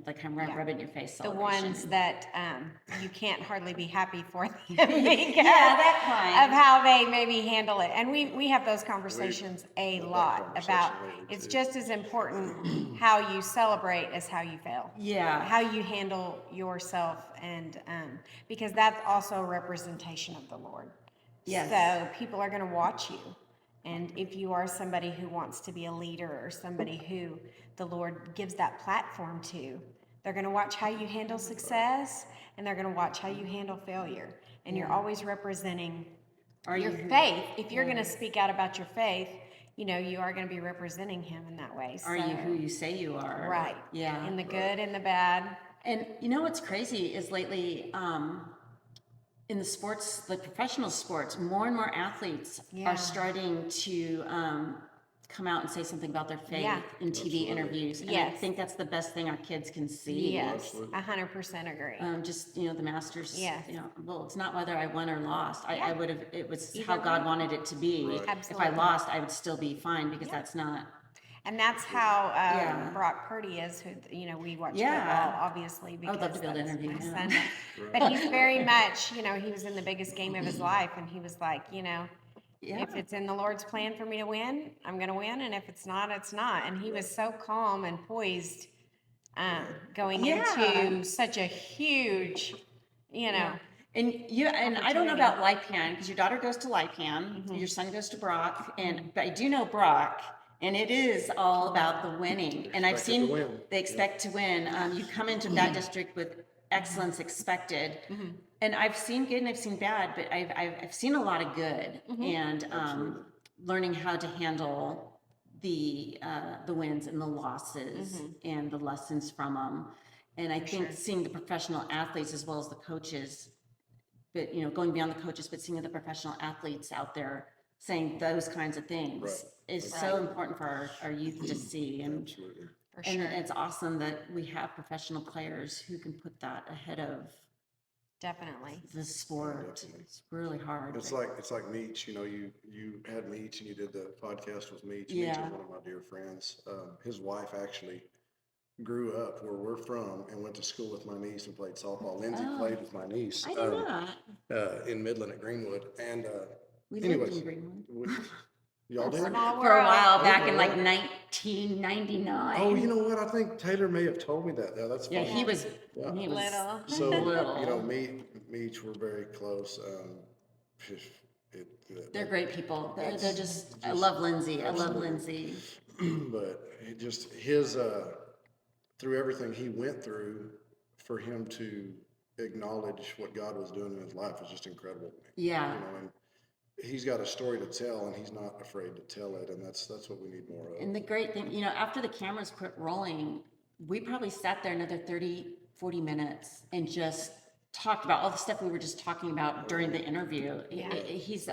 like I'm rub it in your face The celebration. ones that you can't hardly be happy for them because that kind. of how they maybe handle it. And we have those conversations a had that lot conversation about lately, it's too. just as important how you celebrate as how you fail. Yeah. How you handle yourself, and because that's also a representation of the Lord. Yes. So people are going to watch you. And if you are somebody who wants to be a leader or somebody who the Lord gives that platform to, they're going to watch how you handle success, and they're going to watch how you handle failure. And you're always representing your faith. If you're going to speak out about your faith, you are going to be representing Him in that way. Are you who you say you are? Right. Yeah. In the good and the bad. And what's crazy is lately, in the sports, the professional sports, more and more athletes Yeah. are starting to come out and say something about their faith Yeah. in TV interviews. And I Yes. think that's the best thing our kids can see. Yes, 100% agree. Just, the Masters, Yes. well, it's not whether I won or lost. I would have, it was Either how God way. wanted it to be. Right. If I Absolutely. lost, I would still be fine, because that's not, And that's how Yeah. Brock Purdy is, who, we watch Yeah. football, obviously, I because would love to be able to that's interview my him. son. But he's very much, he was in the biggest game of his life, and he was like, if it's in the Lord's plan for me to win, I'm going to win, and if it's not, it's not. And he was so calm and poised going Yeah. into such a huge, And I don't know about Lipan, because your daughter goes to Lipan, your son goes to Brock, but I do know Brock, and it is all about the winning. And I've Expected seen to win. they expect to win. You come into that district with excellence expected, and I've seen good and I've seen bad, but I've seen a lot of good, and learning how to handle the wins and the losses and the lessons from them. And I think seeing the professional athletes as well as the coaches, but going beyond the coaches, but seeing the professional athletes out there saying those kinds of things Right. is so important for our youth to see. And, Absolutely. For and sure. it's awesome that we have professional players who can put that ahead of Definitely. the sport. Definitely. It's really hard. It's like Meach, you know, you had Meach and you did the podcast with Meach. Meach Yeah. is one of my dear friends. His wife actually grew up where we're from and went to school with my niece and played softball. Lindsay Oh. played with my niece I didn't know that. in Midland at Greenwood. And We anyways, lived in Greenwood. y'all did? Small For a world. while back in Okay. like 1999. Oh, you know what? I think Taylor may have told me that. Yeah, that's Yeah, funny. he was Yeah. Little. So, little. you know, Meach, we're very close. They're great people. They're It's just, I love Lindsay. I love absolutely. Lindsay. But it just his through everything he went through, for him to acknowledge what God was doing in his life was just incredible to me. Yeah. You know, and he's got a story to tell, and he's not afraid to tell it, and that's what we need more of. And the great thing, you know, after the cameras quit rolling, we probably sat there another 30, 40 minutes and just talked about all the stuff we were just talking about during the interview. Yeah. He's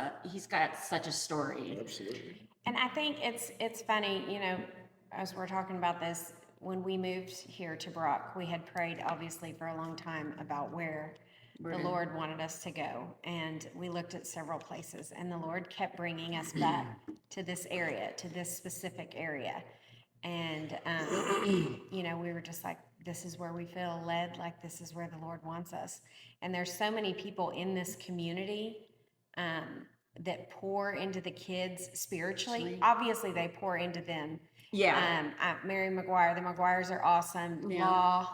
got such a story. Absolutely. And I think it's funny, you know, as we're talking about this, when we moved here to Brock, we had prayed obviously for a long time about where the Lord wanted us to go. And we looked at several places, and the Lord kept bringing us back to this area, to this specific area. And, you know, we were just like, this is where we feel led, like this is where the Lord wants us. And there's so many people in this community that pour into the kids spiritually. Obviously, they pour into them. Yeah. Mary McGuire, the McGuires are awesome. Yeah. Law,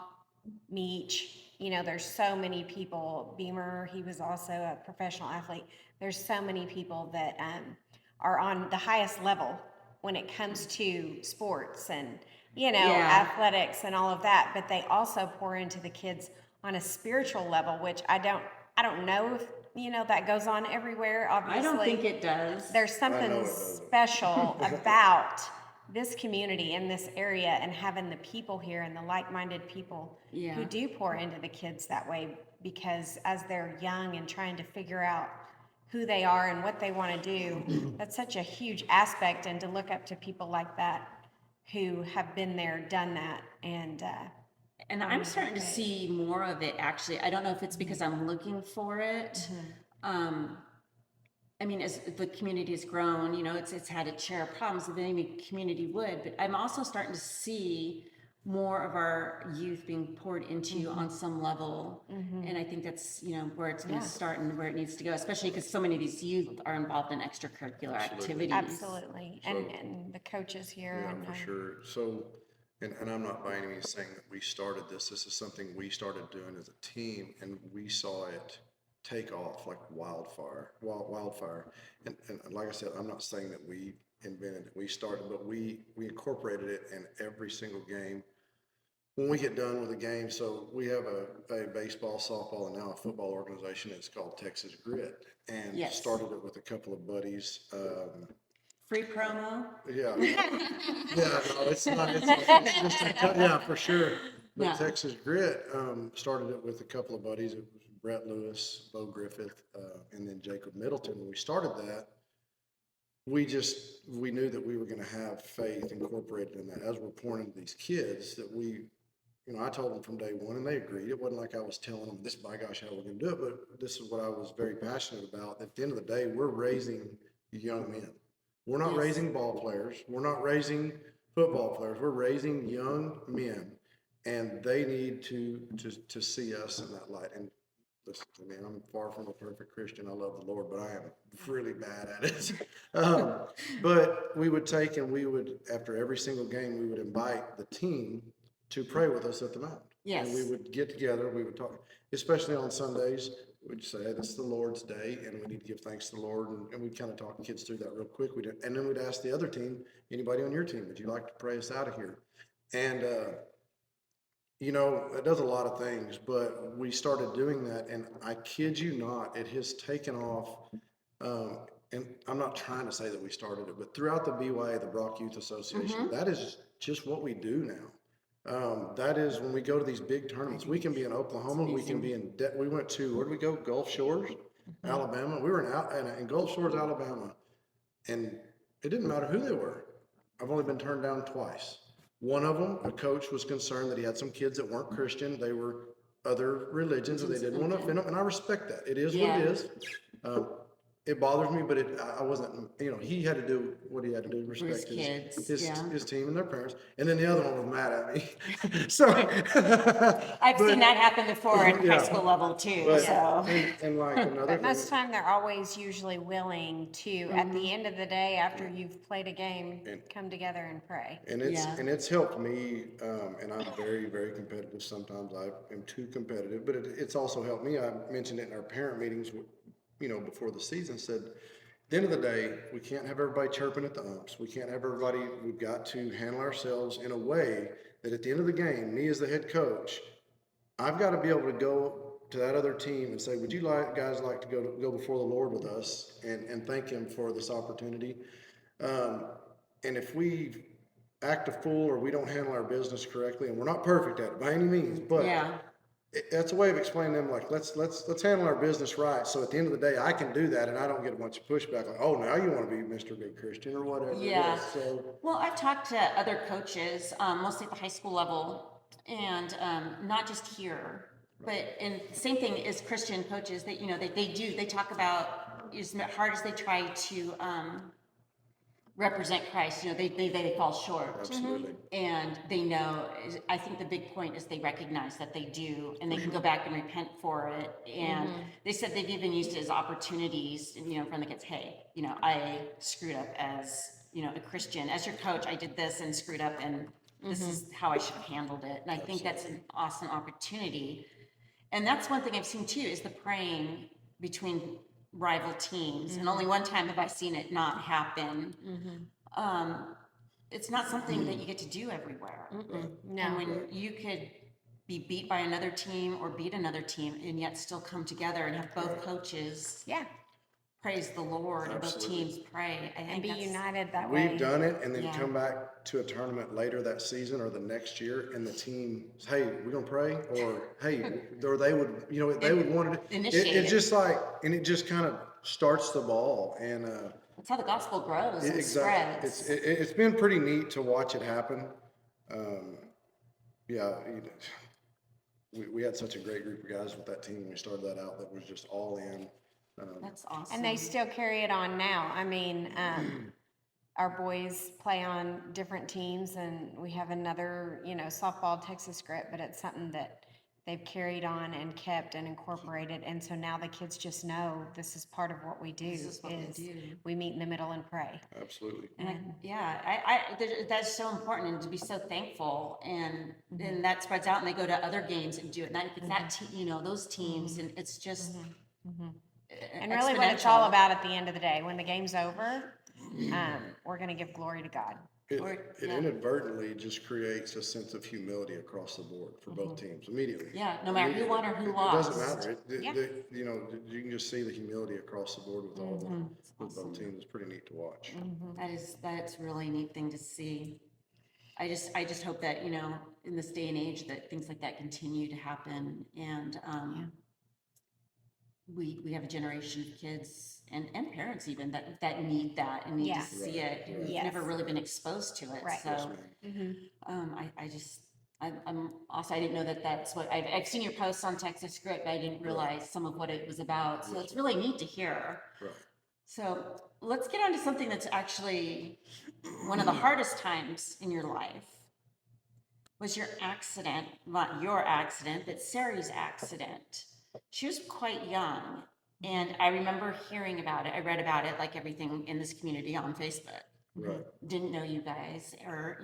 Meach, you know, there's so many people. Beamer, he was also a professional athlete. There's so many people that are on the highest level when it comes to sports and, you know, Yeah. athletics and all of that. But they also pour into the kids on a spiritual level, which I don't know if, you know, that goes on everywhere. Obviously, I don't think it does. there's I know something it doesn't. special about this community in this area, and having the people here and the like-minded people Yeah. who do pour into the kids that way, because as they're young and trying to figure out who they are and what they want to do, that's such a huge aspect. And to look up to people like that who have been there, done that, and I'm starting to see more of it, actually. I don't know if it's because I'm looking for it. I mean, as the community has grown, you know, it's had its share of problems than any community would, but I'm also starting to see more of our youth being poured into on some level. And I think that's, you know, where it's going to start and where it needs to go, especially because so many of these youth are involved in extracurricular activities. absolutely, and the coaches here. Yeah, and for sure. So, and I'm not by any means saying that we started this. This is something we started doing as a team, and we saw it take off like wildfire. And like I said, I'm not saying that we invented it, we started, but we incorporated it in every single game. When we get done with a game, so we have a baseball, softball, and now a football organization. It's called Texas Grit, and Yes. started it with a couple of buddies. Free promo. Yeah. Yeah, no, it's not. It's just yeah, for sure. But Yeah. Texas Grit started it with a couple of buddies. It was Brett Lewis, Bo Griffith, and then Jacob Middleton. When we started that, we knew that we were going to have faith incorporated in that as we're pouring into these kids. That we, you know, I told them from day one, and they agreed. It wasn't like I was telling them, "This, by gosh, how we're going to do it." But this is what I was very passionate about. At the end of the day, we're raising young men. We're not raising ball players. We're not raising football players. We're raising young men, and they need to see us in that light. And listen to me, I'm far from a perfect Christian. I love the Lord, but I am really bad at it. But we would take, and we would, after every single game, we would invite the team to pray with us at the mound. Yes. And we would get together, we would talk, especially on Sundays. We'd say, hey, this is the Lord's day, and we need to give thanks to the Lord. And we'd kind of talk kids through that real quick. And then we'd ask the other team, anybody on your team, would you like to pray us out of here? And, you know, it does a lot of things, but we started doing that, and I kid you not, it has taken off. And I'm not trying to say that we started it, but throughout the BYA, the Brock Youth Association, that is just what we do now. That is when we go to these big tournaments. We can be in Oklahoma. We can be in. We went to, where did we go? Gulf Shores, Alabama. We were in Gulf Shores, Alabama, And it didn't matter who they were. I've only been turned down twice. One of them, a coach was concerned that he had some kids that weren't Christian. They were other religions and they didn't want to offend them. And I respect that. It is what Yeah. it is. Um, it bothers me, but I wasn't, he had to do what he had to do to his respect kids, his, yeah. his team and their parents. And then the other one was mad at me. So. I've seen that happen before in Yeah. high school level too, But, so. and like another But most thing, of the time, they're always usually willing to, at the end of the day, after you've played a game, come together and pray. and it's helped me, and I'm very, very competitive. Sometimes I am too competitive, but it's also helped me. I mentioned it in our parent meetings, before the season, said, at the end of the day, we can't have everybody chirping at the umps. We can't have everybody, we've got to handle ourselves in a way that at the end of the game, me as the head coach, I've got to be able to go to that other team and say, would you guys like to go before the Lord with us and thank him for this opportunity? And if we act a fool or we don't handle our business correctly, and we're not perfect at it by any means, but Yeah. that's a way of explaining to them, like, let's handle our business right. So at the end of the day, I can do that and I don't get a bunch of pushback like, oh, now you want to be Mr. Good Christian or whatever. Yeah. It is. So Well, I've talked to other coaches, mostly at the high school level, and not just here, but and same thing as Christian coaches that they talk about as hard as they try to represent Christ, they fall short. absolutely. And they know, I think the big point is they recognize that they do, and they can go back and repent for it. And they said they've even used it as opportunities, from the kids, hey, I screwed up as, a Christian. As your coach, I did this and screwed up, and this is how I should have handled it. And I think that's an awesome opportunity. And that's one thing I've seen too, is the praying between rival teams. And only one time have I seen it not happen. It's not something that you get to do everywhere. And when you could be beat by another team or beat another team and yet still come together and have both coaches praise the Lord and both teams pray, I think And be that's- united that way. We've done it and then Yeah. come back to a tournament later that season or the next year and the team, hey, we're going to pray, or hey, or they would, they would want to. Initiate It's it. just like, and it just kind of starts the ball. And That's how the gospel grows and exactly, spreads. it's been pretty neat to watch it happen. Yeah, we had such a great group of guys with that team when we started that out that was just all in. That's awesome. And they still carry it on now. I mean, our boys play on different teams, and we have another, softball Texas grit, but it's something that they've carried on and kept and incorporated. And so now the kids just know this is part of what we do. This is what we do. We meet in the middle and pray. Absolutely. And that's so important, and to be so thankful, and then that spreads out, and they go to other games and do it. And those teams, and it's just And really what it's all exponential. about at the end of the day, when the game's over, we're going to give glory to God. It yeah. inadvertently just creates a sense of humility across the board for both teams immediately. Yeah, no matter who won or who It lost. doesn't matter. Yeah. You can just see the humility across the board with all with both teams. It's pretty neat to watch. That's a really neat thing to see. I just hope that in this day and age that things like that continue to happen, and we have a generation of kids and parents even that need that and need Yeah. to see it. Who've Yes. never really been exposed to it. Right. So I'm also, I didn't know that's what I've seen your posts on Texas Grit, but I didn't realize some of what it was about. So it's really neat to hear. Right. So let's get on to something that's actually one of the hardest times in your life. Was your accident, not your accident, but Sari's accident. She was quite young, and I remember hearing about it. I read about it like everything in this community on Facebook. Right. Didn't know you guys or,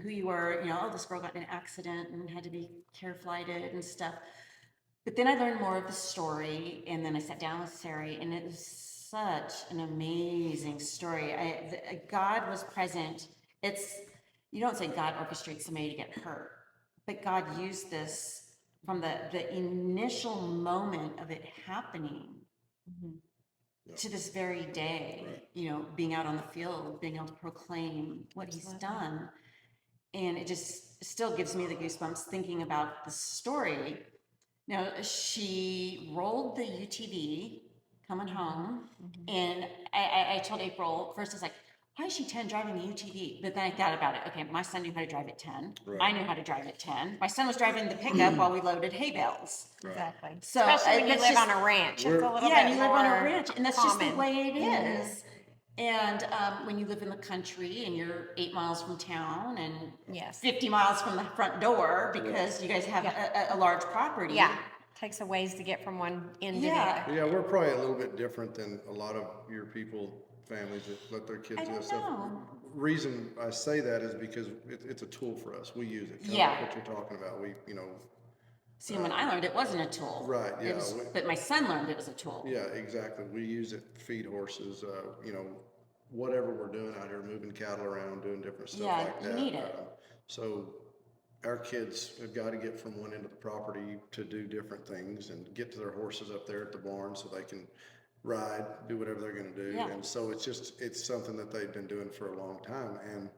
who you were, oh, this girl got in an accident and had to be care flighted and stuff. But then I learned more of the story, and then I sat down with Sari, and it was such an amazing story. God was present. You don't say God orchestrates somebody to get hurt, but God used this from the initial moment of it happening to this very day, being out on the field, being able to proclaim what he's done. And it just still gives me the goosebumps thinking about the story. Now, she rolled the UTV coming home, and I told April, first I was like, why is she 10 driving a UTV? But then I thought about it. Okay, my son knew how to drive at 10. Right. I knew how to drive at 10. My son was driving the pickup while we loaded hay bales. Exactly. So, Especially when you it's live just- on a ranch, it's a We're- little Yeah, bit and you live on a more ranch, and that's just the common. way it is. And when you live in the country and you're 8 miles from town and Yes. 50 miles from the front door because you guys have a large property. Yeah, takes a ways to get from one end to the Yeah. other. Yeah, we're probably a little bit different than a lot of your families that let their kids I do don't that stuff. know. Reason I say that is because it's a tool for us. We use it. Kind of Yeah. like what you're talking about. See, when I learned it wasn't a tool. Right, It yeah, was- we- but my son learned it was a tool. Yeah, exactly. We use it to feed horses, whatever we're doing out here, moving cattle around, doing different stuff Yeah, like you that. need it. So our kids have got to get from one end of the property to do different things and get to their horses up there at the barn so they can ride, do whatever they're going to do. Yeah. And so it's something that they've been doing for a long time. And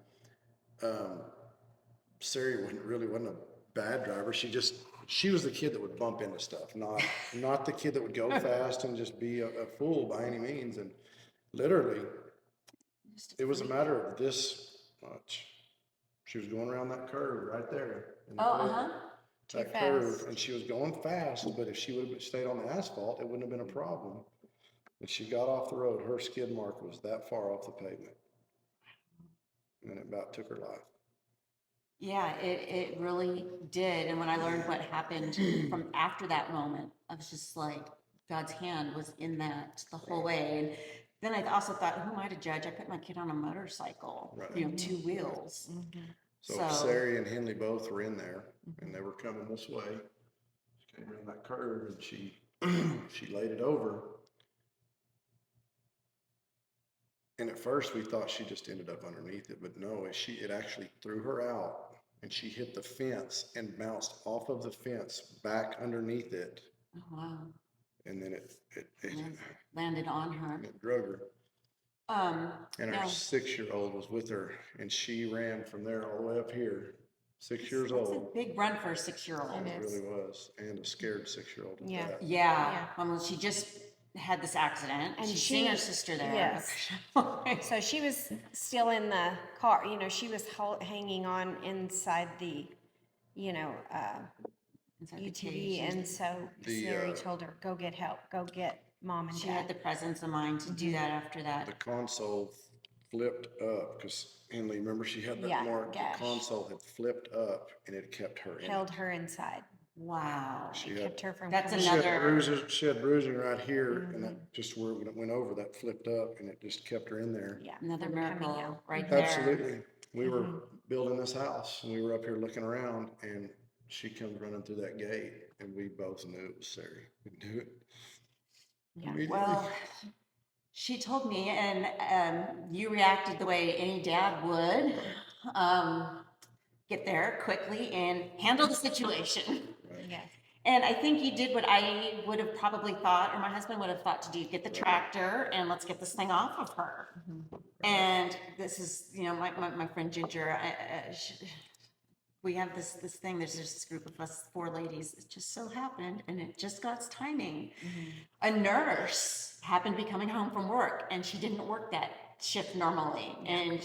Sari wasn't a bad driver. She was the kid that would bump into stuff, not the kid that would go fast and just be a fool by any means. And literally, it was a matter of this much. She was going around that curve right there. in the Oh, corner. uh-huh. That Too curve, fast. and she was going fast, but if she would have stayed on the asphalt, it wouldn't have been a problem. When she got off the road, her skid mark was that far off the pavement. And it about took her life. Yeah, it really did. And when I learned what happened from after that moment, I was just like, God's hand was in that the whole way. And then I also thought, who am I to judge? I put my kid on a motorcycle, Right. 2 wheels. So So- Sari and Henley both were in there, and they were coming this way. She came around that curve, and she laid it over. And at first, we thought she just ended up underneath it, but no, it actually threw her out, and she hit the fence and bounced off of the fence back underneath it, Oh, wow. and then it Landed on her. drug her. And her Now, 6-year-old was with her, and she ran from there all the way up here. 6 years that's a old. big run for a 6-year-old. It really was, and a scared 6-year-old at Yeah. that. Yeah. Well, she just had this accident. And She's she- seen her sister there. yes. So she was still in the car, she was hanging on inside the, Inside the UTV, cage. and so The, Sari told her, go get help, go get mom and She had the dad. presence of mind to do that after that. The console flipped up, because Henley, remember she had that Yeah, mark? The gash. console had flipped up, and it kept her in. Held her inside, Wow. She it had- kept her from That's coming She had another- bruises, she had bruising right here, and that just where it went over, that flipped up, and it just kept her in there. Yeah, Another from coming miracle out. right there. Absolutely. We were building this house, and we were up here looking around, and she comes running through that gate, and we both knew it was Sari. We knew it. Yeah. Immediately. Well, she told me, and you reacted the way any dad would. Get there quickly and handle the situation. Yes. And I think you did what I would have probably thought, or my husband would have thought to do, get the tractor and let's get this thing off of her. And this is, my friend Ginger, we have this thing, there's just this group of us 4 ladies, it just so happened, and it just God's timing. A nurse happened to be coming home from work, and she didn't work that shift normally. And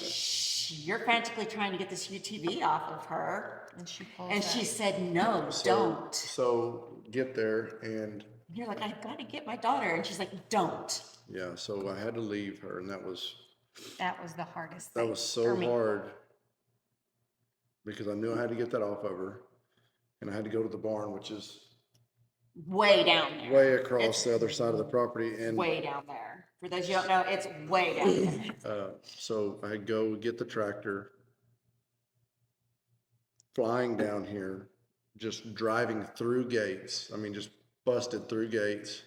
you're frantically trying to get this UTV off of her. And she pulled And up. she said, no, don't. So get there, and You're like, I've got to get my daughter. And she's like, don't. yeah, so I had to leave her, and that was the hardest thing. That was so for me. hard, because I knew I had to get that off of her, and I had to go to the barn, which is Way down there. way across It's the other side of the property. And way down there. For those you don't know, it's way down there. so I go get the tractor, flying down here, just driving through gates. I mean, just busted through gates.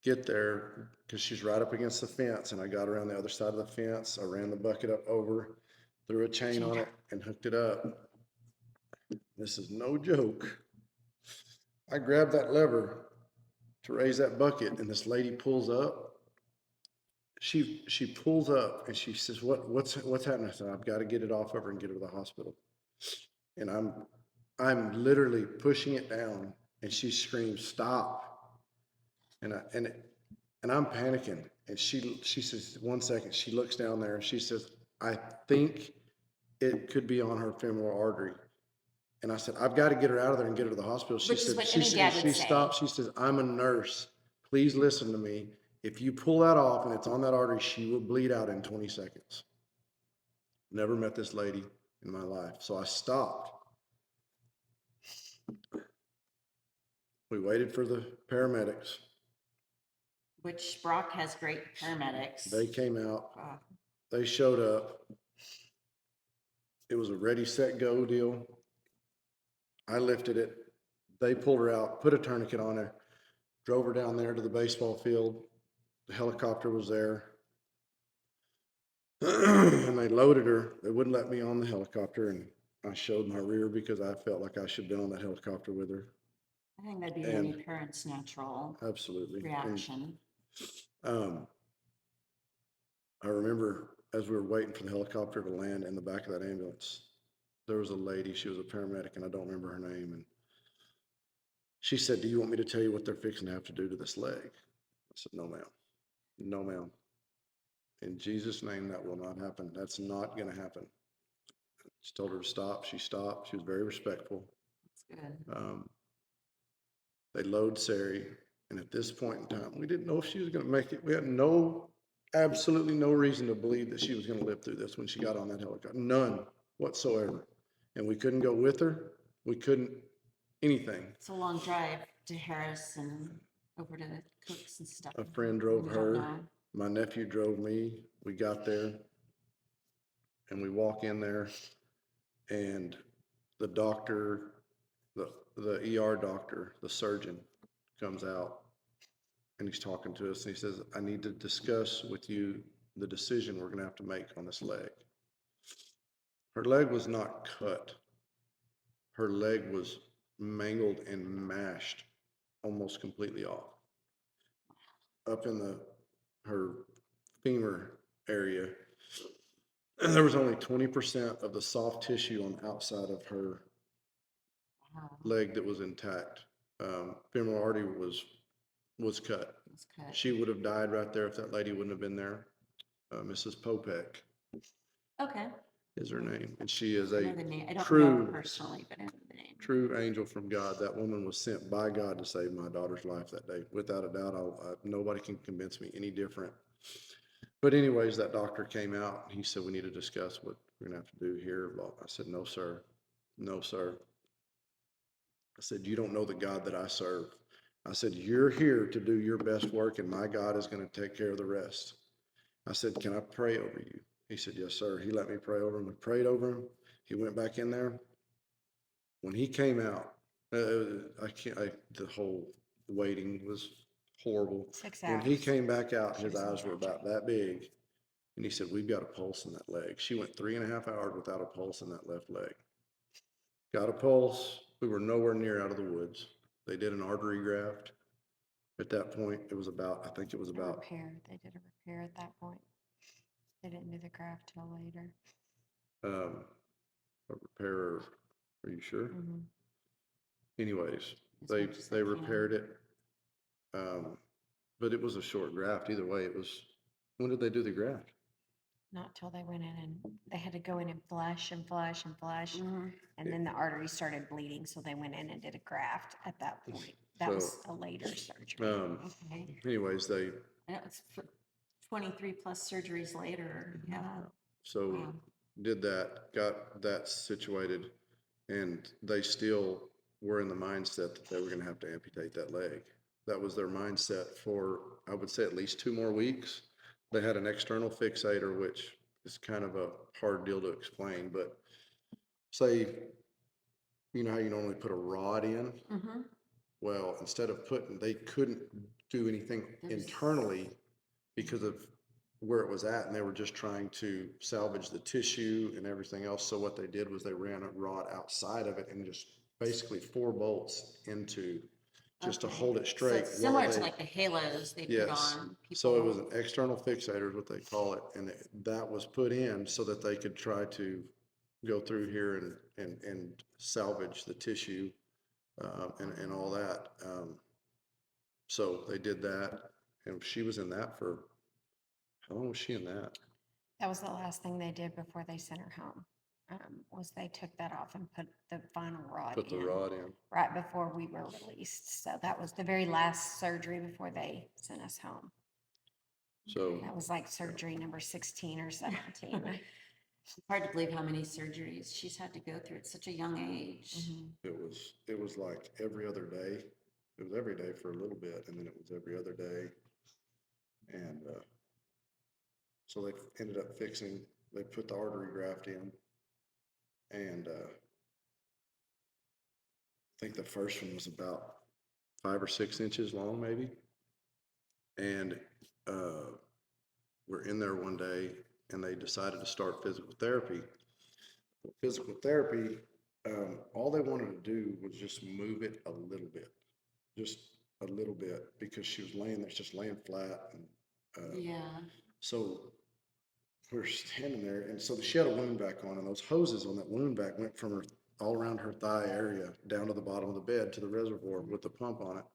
Get there, because she's right up against the fence, and I got around the other side of the fence. I ran the bucket up over, threw a chain on it, and hooked it up. This is no joke. I grabbed that lever to raise that bucket, and this lady pulls up. She pulls up, and she says, what's happening? I said, I've got to get it off of her and get her to the hospital. And I'm literally pushing it down, and she screams, stop. And And I'm panicking. And she says, 1 second, she looks down there and she says, I think it could be on her femoral artery. And I said, I've got to get her out of there and get her to the hospital. She Which is said, what she any said, dad she would say. stopped. She says, I'm a nurse. Please listen to me. If you pull that off and it's on that artery, she will bleed out in 20 seconds. Never met this lady in my life. So I stopped. We waited for the paramedics. Which Brock has great paramedics. They came out. Uh, They showed up. It was a ready, set, go deal. I lifted it. They pulled her out, put a tourniquet on her, drove her down there to the baseball field. The helicopter was there. And they loaded her. They wouldn't let me on the helicopter, and I showed my rear because I felt like I should have been on that helicopter with her. I think that'd be And- any parent's natural Absolutely. And, reaction. I remember as we were waiting for the helicopter to land in the back of that ambulance, there was a lady, she was a paramedic, and I don't remember her name. And she said, do you want me to tell you what they're fixing to have to do to this leg? I said, no, ma'am. No, ma'am. In Jesus' name, that will not happen. That's not going to happen. Just told her to stop. She stopped. She was very respectful. That's good. They load Sari, and at this point in time, we didn't know if she was going to make it. We had absolutely no reason to believe that she was going to live through this when she got on that helicopter. None whatsoever. And we couldn't go with her. We couldn't anything. It's a long drive to Harris and over to Cooks and stuff. A friend drove We don't her. know. My nephew drove me. We got there, and we walk in there, and the doctor, the ER doctor, the surgeon, comes out, and he's talking to us, and he says, I need to discuss with you the decision we're gonna have to make on this leg. Her leg was not cut. Her leg was mangled and mashed almost completely off. Up in her femur area, there was only 20% of the soft tissue on the outside of her Wow, leg that was intact. Femoral artery was cut. it's cut. She would have died right there if that lady wouldn't have been there. Mrs. Popek Okay. is her name, and she is I a know the name. I don't know her true, personally, but I know the name. true angel from God. That woman was sent by God to save my daughter's life that day. Without a doubt, nobody can convince me any different. But anyways, that doctor came out. He said, we need to discuss what we're gonna have to do here. Well, I said, no, sir. No, sir. I said, you don't know the God that I serve. I said, you're here to do your best work, and my God is going to take care of the rest. I said, can I pray over you? He said, yes, sir. He let me pray over him. I prayed over him. He went back in there. When he came out, the whole waiting was horrible. 6 When hours. he came back out, his was in eyes were about that big. And he said, we've got a pulse in that leg. She went 3.5 hours without a pulse in that left leg. Got a pulse. We were nowhere near out of the woods. They did an artery graft. At that point, it was about, I think it was A about, repair. They did a repair at that point. They didn't do the graft till later. a repair. Are you sure? Mhm. Anyways, As they, much as they they can. repaired it. But it was a short graft. Either way, it was, when did they do the graft? Not till they went in and they had to go in and flush and flush and flush. Mm-hmm. And then the artery started bleeding, so they went in and did a graft at that point. That was a later surgery. Okay. Anyways, they, And it was 23 plus surgeries later. Yeah. so Wow. did that, got that situated, and they still were in the mindset that they were gonna have to amputate that leg. That was their mindset for, I would say, at least 2 more weeks. They had an external fixator, which is kind of a hard deal to explain, but say, you know how you normally put a rod in? Mm-hmm. Well, instead of they couldn't do anything There's- internally because of where it was at, and they were just trying to salvage the tissue and everything else. So what they did was they ran a rod outside of it and just basically 4 bolts into, just to Okay. hold it So straight. it's similar while to they- like the halos they put Yes. on people. So it was an external fixator is what they call it, and that was put in so that they could try to go through here and salvage the tissue, and all that. So they did that, And she was in that for, how long was she in that? That was the last thing they did before they sent her home. Was they took that off and put the final rod Put the in rod in. right before we were released. So that was the very last surgery before they sent us home. So That was like surgery number 16 or 17. It's hard to believe how many surgeries she's had to go through at such a young age. it was like every other day. It was every day for a little bit, and then it was every other day. And so they ended up fixing, they put the artery graft in. And I think the first one was about 5 or 6 inches long, maybe. And we're in there one day, and they decided to start physical therapy. Physical therapy, all they wanted to do was just move it a little bit, just a little bit, because she was laying there, just laying flat. And Yeah. so we were standing there, and so she had a wound vac on, and those hoses on that wound vac went from her all around her thigh area down to the bottom of the bed to the reservoir with the pump on it.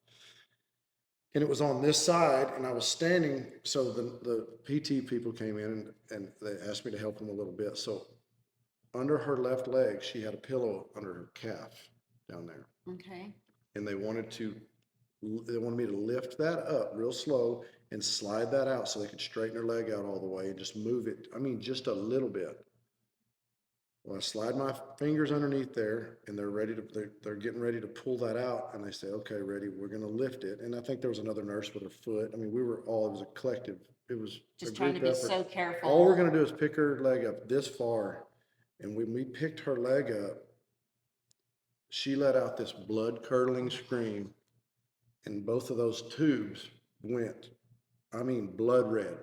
And it was on this side, and I was standing, so the PT people came in and they asked me to help them a little bit. So under her left leg, she had a pillow under her calf down there. Okay. And they wanted me to lift that up real slow and slide that out so they could straighten her leg out all the way and just move it. I mean, just a little bit. Well, I slide my fingers underneath there, and they're getting ready to pull that out, and they say, okay, ready, we're gonna lift it. And I think there was another nurse with her foot. I mean, it was a collective, it was Just a trying to group be effort. so careful. All we're gonna do is pick her leg up this far, and when we picked her leg up, she let out this blood-curdling scream, and both of those tubes went, I mean, blood red.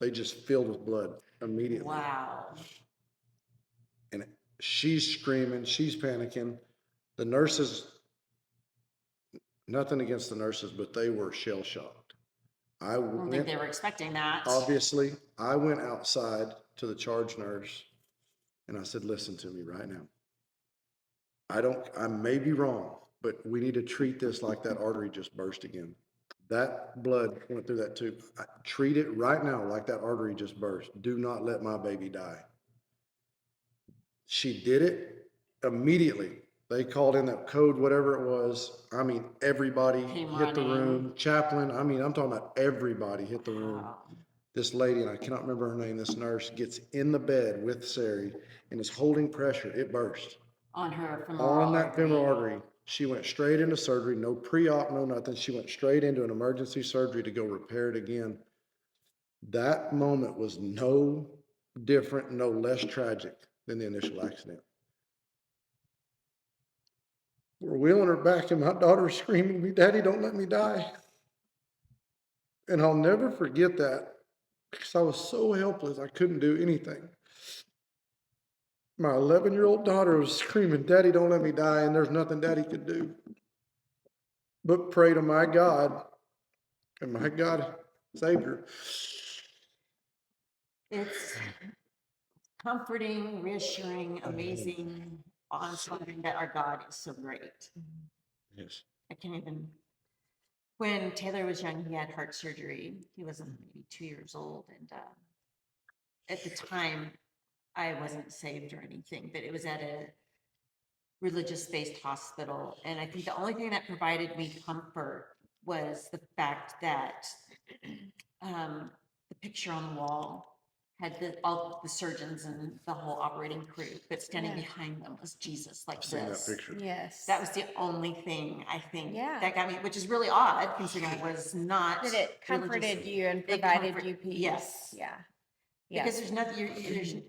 They just filled with blood immediately. Wow. And she's screaming, she's panicking. The nurses, nothing against the nurses, but they were shell shocked. I don't think they were expecting that. Obviously, I went outside to the charge nurse and I said, listen to me right now. I may be wrong, but we need to treat this like that artery just burst again. That blood went through that tube. Treat it right now like that artery just burst. Do not let my baby die. She did it immediately. They called in that code, whatever it was. I mean, everybody Came hit the running. room. Chaplain, I mean, I'm talking about everybody hit the room. Wow. This lady, and I cannot remember her name, this nurse gets in the bed with Sari and is holding pressure. It burst. On her femoral On that artery. femoral artery. She went straight into surgery, no pre-op, no nothing. She went straight into an emergency surgery to go repair it again. That moment was no different, no less tragic than the initial accident. We're wheeling her back, and my daughter's screaming at me, Daddy, don't let me die. And I'll never forget that because I was so helpless, I couldn't do anything. My 11-year-old daughter was screaming, Daddy, don't let me die, and there's nothing Daddy could do but pray to my God, and my God saved her. It's comforting, reassuring, amazing, awe-inspiring that our God is so great. Yes. I can't even. When Taylor was young, he had heart surgery. He was maybe 2 years old. And at the time, I wasn't saved or anything, but it was at a religious-based hospital. And I think the only thing that provided me comfort was the fact that the picture on the wall had all the surgeons and the whole operating crew, but standing behind them was Jesus, like I've seen this. that picture. Yes. That was the only thing I think Yeah. that got me, which is really odd considering it was not. That it comforted religious. you and It provided comfort- you peace. Yes. Yeah. Because there's nothing, you're You're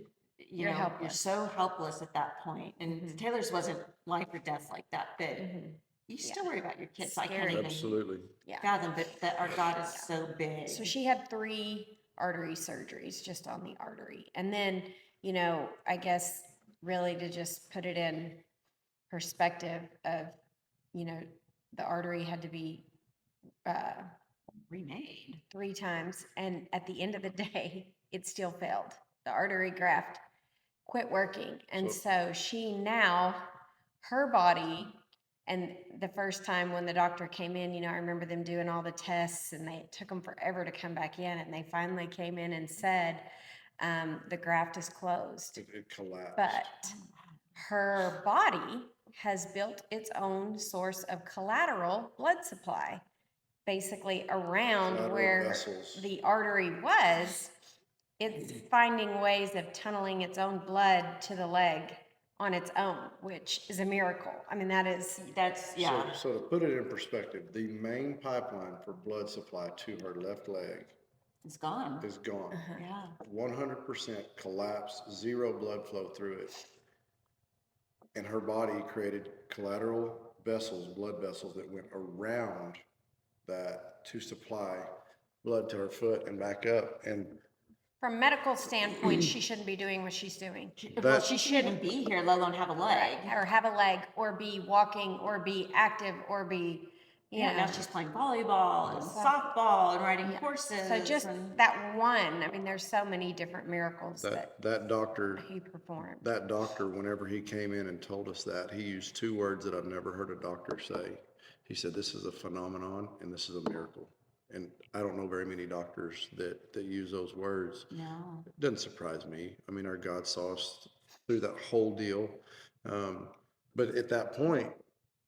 you're helpless. so helpless at that point. And Taylor's wasn't life or death like that, but you still worry about your kids. I can't Scary. even Absolutely. Yeah. fathom, but that our God is so big. So she had 3 artery surgeries just on the artery. And then, I guess really to just put it in perspective of, the artery had to be remade. 3 times. And at the end of the day, it still failed. The artery graft quit working. And so she now, her body And the first time when the doctor came in, I remember them doing all the tests and they took them forever to come back in. And they finally came in and said, the graft is closed. It collapsed. But her body has built its own source of collateral blood supply, basically around Collateral where vessels. the artery was. It's finding ways of tunneling its own blood to the leg on its own, which is a miracle. I mean, That's, yeah. So to put it in perspective, the main pipeline for blood supply to her left leg It's gone. is gone. Yeah. 100% collapse, zero blood flow through it. And her body created collateral vessels, blood vessels that went around that to supply blood to her foot and back up. And from medical standpoint, she shouldn't be doing what she's doing. Well, she shouldn't even be here, let alone have a leg. Or have a leg, or be walking, or be active, or be, Yeah, now she's playing volleyball and softball and riding horses. So just that one, I mean, there's so many different miracles that doctor, he performed. that doctor, whenever he came in and told us that, he used two words that I've never heard a doctor say. He said, "This is a phenomenon and this is a miracle." And I don't know very many doctors that use those words. No. It doesn't surprise me. I mean, our God saw us through that whole deal. But at that point,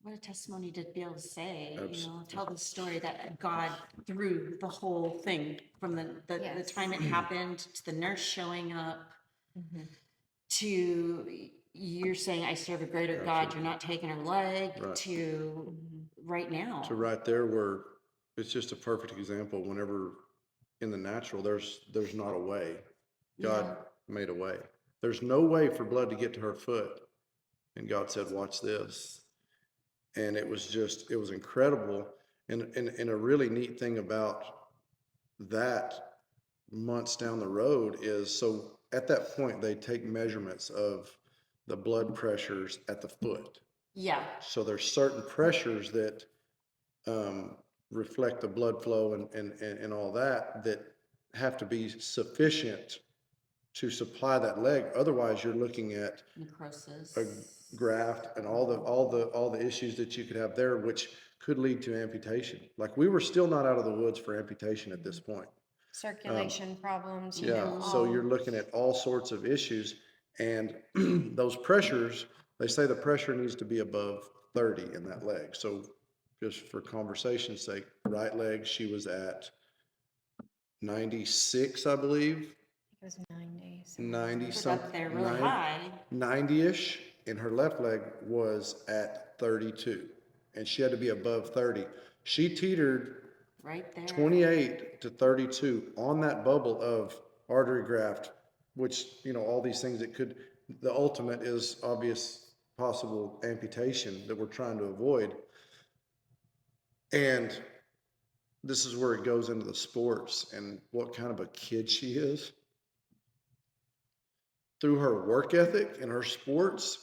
What a testimony to be able to say, tell the story that God through the whole thing from the time it happened to the nurse showing up to you're saying, I serve a greater God, you're not taking her leg, Right. to right now. to right there where it's just a perfect example. Whenever in the natural, there's not a way. God made a way. There's no way for blood to get to her foot. And God said, "Watch this." And it was incredible. And a really neat thing about that months down the road is, so at that point, they take measurements of the blood pressures at the foot. Yeah. So there's certain pressures that reflect the blood flow and all that have to be sufficient to supply that leg. Otherwise, you're looking at Necrosis. a graft and all the issues that you could have there, which could lead to amputation. Like, we were still not out of the woods for amputation at this point. Circulation problems, Yeah, so you're looking at all sorts of issues, and those pressures, they say the pressure needs to be above 30 in that leg. So just for conversation's sake, right leg, she was at 96, I believe. it was 9 days. 90 It's something. up there really high. 90-ish, and her left leg was at 32, and she had to be above 30. She teetered Right there. 28 to 32 on that bubble of artery graft, which, all these things that could, the ultimate is obvious possible amputation that we're trying to avoid. And this is where it goes into the sports and what kind of a kid she is. Through her work ethic and her sports,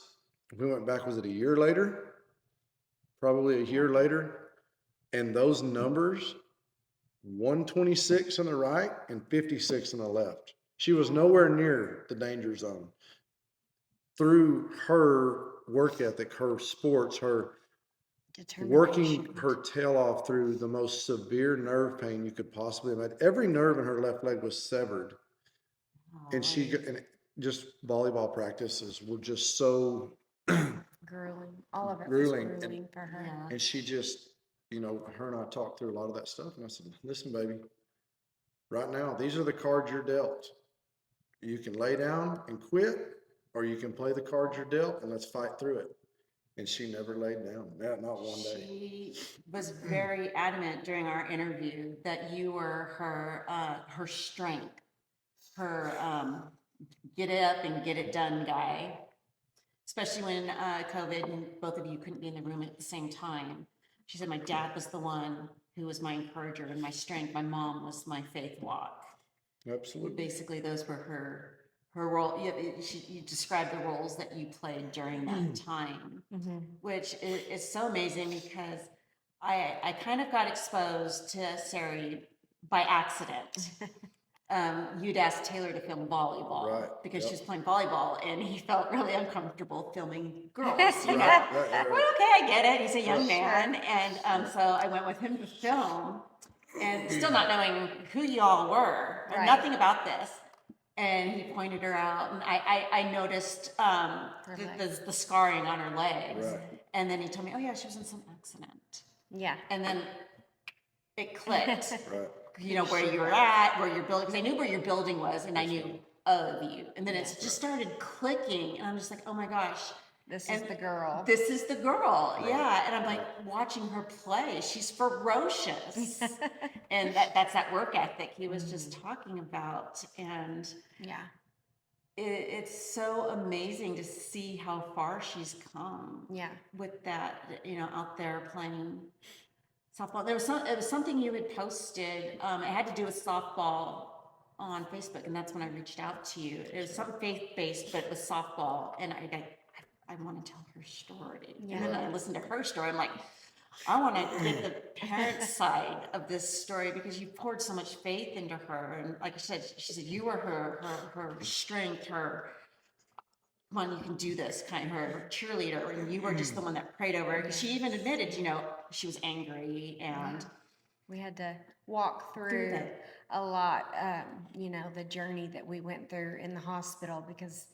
we went back, was it a year later? Probably a year later. And those numbers, 126 on the right and 56 on the left. She was nowhere near the danger zone. Through her work ethic, her sports, her working her tail off through the most severe nerve pain you could possibly imagine. Every nerve in her left leg was severed. And just volleyball practices were just so Grueling. All of it grueling. was grueling for her. Yeah. And she just, her and I talked through a lot of that stuff. And I said, "Listen, baby, right now, these are the cards you're dealt. You can lay down and quit, or you can play the cards you're dealt and let's fight through it." And she never laid down, not one day. She was very adamant during our interview that you were her strength, her get it up and get it done guy. Especially when COVID and both of you couldn't be in the room at the same time. She said, "My dad was the one who was my encourager and my strength. My mom was my faith walk." Absolutely. Basically, those were her role. You described the roles that you played during that time, which is so amazing because I kind of got exposed to Sari by accident. you'd asked Taylor to film volleyball Right, because yep. she was playing volleyball, and he felt really uncomfortable filming girls. You know? Right. Well, okay, I get it. He's a young man, and so I went with him to film, and still not knowing who y'all were, or Right. nothing about this. And he pointed her out, and I noticed the scarring on her legs. Right. And then he told me, oh yeah, she was in some accident. Yeah. And then it clicked. Right. You know, where you're at, where your building, because I knew where your building was, and I knew of you. And then it's just started clicking, and I'm just like, oh my gosh. This is the girl. This is the girl, yeah. And I'm like watching her play. She's ferocious, and that's that work ethic he was just talking about. And Yeah. it's so amazing to see how far she's come. Yeah. With that, you know, out there playing softball. It was something you had posted. It had to do with softball on Facebook, and that's when I reached out to you. It was something faith-based, but it was softball, and I want to tell her story. Yeah. And then I listened to her story. I'm like, I want to get the parent side of this story because you poured so much faith into her, and like I said, she said you were her strength, her. Come on, you can do this, kind of her cheerleader, and you were just the one that prayed over her. Because she even admitted, you know, she was angry, and We had to walk through that. a lot, you know, the journey that we went through in the hospital because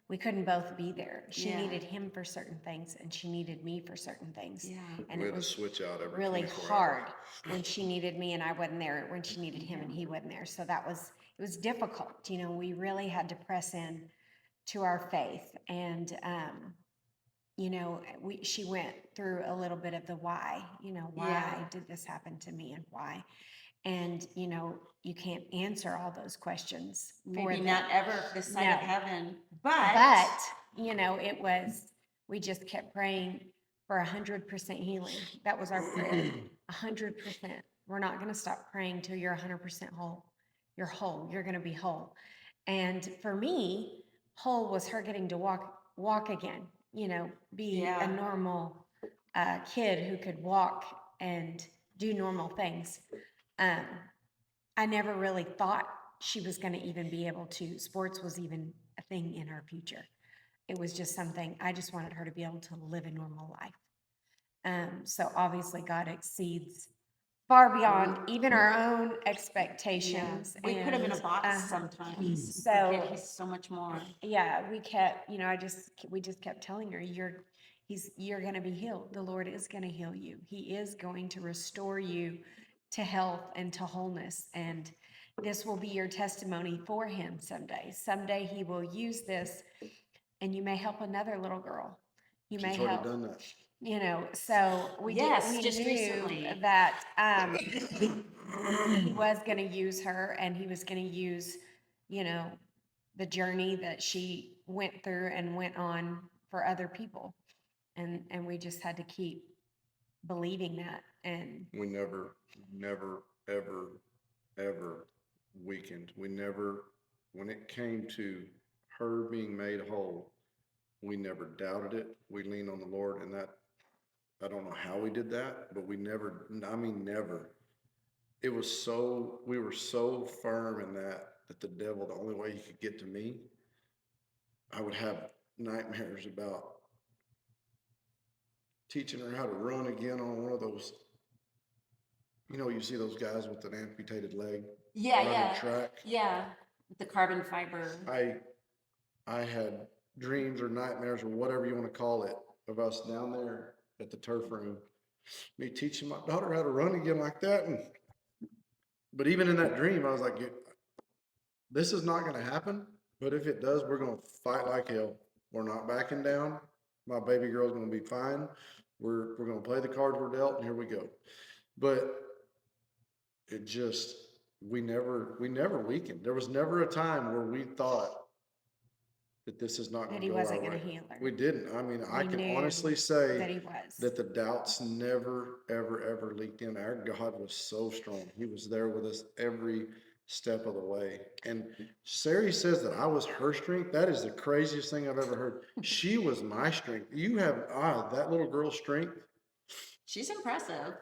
we couldn't both be there. She Yeah. needed him for certain things, and she needed me for certain things. Yeah. And We it had to was switch out every really 24 hard hours. when she needed me and I wasn't there, when she needed him and he wasn't there. So it was difficult. You know, we really had to press in to our faith. And, you know, she went through a little bit of the why, you know, why Yeah. did this happen to me and why? And, you know, you can't answer all those questions. for Maybe them. not ever this side of No. heaven, But, you know, we just kept praying for 100% healing. That was our prayer. 100%. We're not going to stop praying till you're 100% whole. You're whole. You're going to be whole. And for me, whole was her getting to walk again, you know, be Yeah. a normal kid who could walk and do normal things. I never really thought she was going to even be able to, sports was even a thing in her future. It was just something, I just wanted her to be able to live a normal life. So obviously God exceeds far beyond even our own expectations. we put him in a and, box sometimes. so- Forget he's so much more. Yeah, we kept, you know, we just kept telling her, you're going to be healed. The Lord is going to heal you. He is going to restore you to health and to wholeness. And this will be your testimony for him someday. Someday he will use this and you may help another little girl. You may She's help, already done that. you know, so we Just knew recently. that he was going to use her and he was going to use, you know, the journey that she went through and went on for other people. And we just had to keep believing that. And We never, ever weakened. We never, when it came to her being made whole, we never doubted it. We leaned on the Lord, and that, I don't know how we did that, but we never, I mean, never. It was so, we were so firm in that the devil, the only way he could get to me, I would have nightmares about teaching her how to run again on one of those, you know, you see those guys with an amputated leg Yeah, running yeah. track. Yeah. With the carbon fiber. I had dreams or nightmares or whatever you want to call it of us down there at the turf room, me teaching my daughter how to run again like that. But even in that dream, I was like, this is not going to happen. But if it does, we're going to fight like hell. We're not backing down. My baby girl's going to be fine. We're going to play the cards we're dealt, and here we go. But it just, we never weakened. There was never a time where we thought that this is not that going he to go wasn't our going to way. heal her. We didn't. I mean, I We can knew honestly that say he was. that the doubts never, ever leaked in. Our God was so strong. He was there with us every step of the way. And Sari says that I was her strength. That is the craziest thing I've ever heard. She was my strength. You have, that little girl's strength. She's impressive.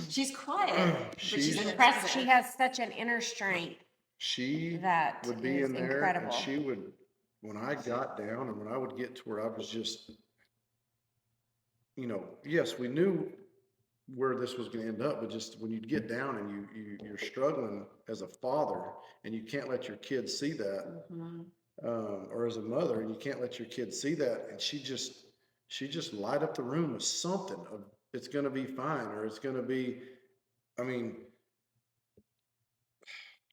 She's quiet, but she's She's- impressive. She has such an inner strength. She That would be is in there incredible. and she would, when I got down and when I would get to where I was just, yes, we knew where this was gonna end up, but just when you get down and you're struggling as a father and you can't let your kids see that, or as a mother, and you can't let your kids see that, and she just light up the room with something of it's gonna be fine, or it's gonna be, I mean,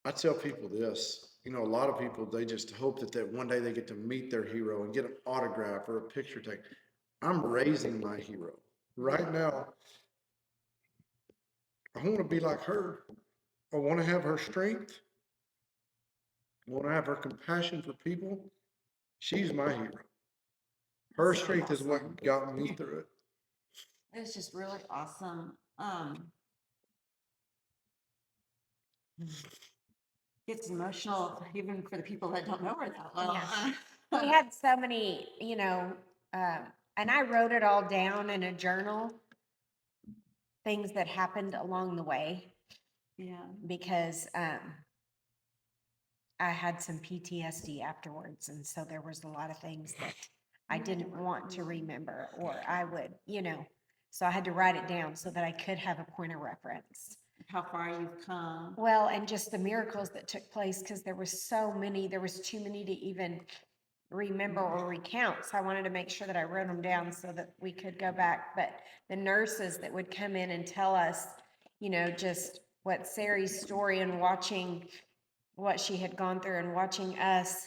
I tell people this, a lot of people, they just hope that one day they get to meet their hero and get an autograph or a picture taken. I'm raising my hero. Right now, I want to be like her. I want to have her strength. I want to have her compassion for people. She's my hero. Her So strength is awesome. what got me through it. It's just really awesome. Gets emotional even for the people that don't know her that well. Yeah. We had so many, and I wrote it all down in a journal, things that happened along the way, Yeah. because I had some PTSD afterwards. And so there was a lot of things that I didn't want to remember, or I would, so I had to write it down so that I could have a point of reference. How far you've come. Well, and just the miracles that took place, because there was too many to even remember or recount. So I wanted to make sure that I wrote them down so that we could go back. But the nurses that would come in and tell us, just what Sari's story, and watching what she had gone through, and watching us,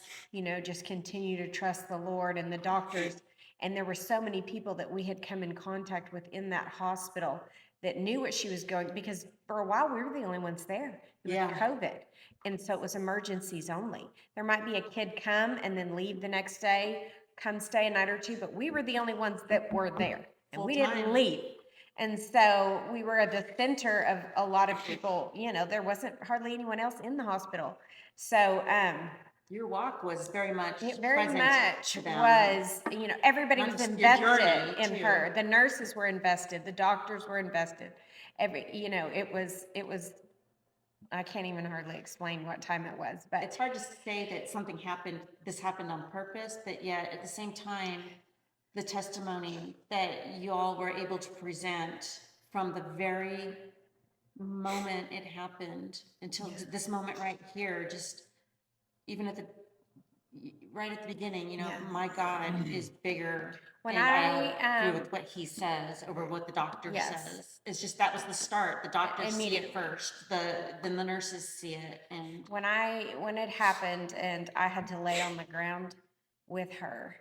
just continue to trust the Lord, and the doctors. And there were so many people that we had come in contact with in that hospital that knew what she was going, because for a while we were the only ones there. It was Yeah. COVID. And so it was emergencies only. There might be a kid come and then leave the next day, come stay a night or two, but we were the only ones that were there, and we didn't Full-time. leave. And so we were at the center of a lot of people, there wasn't hardly anyone else in the hospital. So, Your walk was very much it very present much to them. was, everybody Not was just your journey, invested in too. her. The nurses were invested, the doctors were invested. It was, I can't even hardly explain what time it was, but It's hard to say that this happened on purpose, but yet at the same time, the testimony that you all were able to present from the very moment it happened until this moment right here, just even right at the beginning, Yeah. my God is bigger. When and I, agree with what he says over what the doctor Yes. says. It's just, that was the start. The doctors see Immediately. it first, then the nurses see it, and when it happened and I had to lay on the ground with her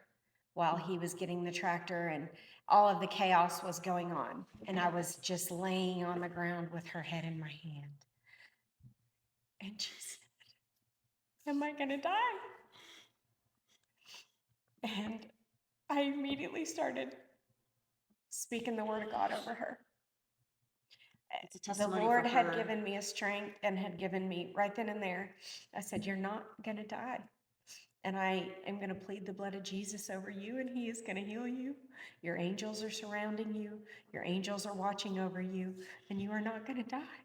while he was getting the tractor, and all of the chaos was going on, and I was just laying on the ground with her head in my hand. And she said, "Am I gonna die?" And I immediately started speaking the word of God over her. it's a The testimony Lord for had her. given me a strength, and had given me right then and there. I said, "You're not gonna die. And I am going to plead the blood of Jesus over you, and he is going to heal you. Your angels are surrounding you. Your angels are watching over you, and you are not going to die."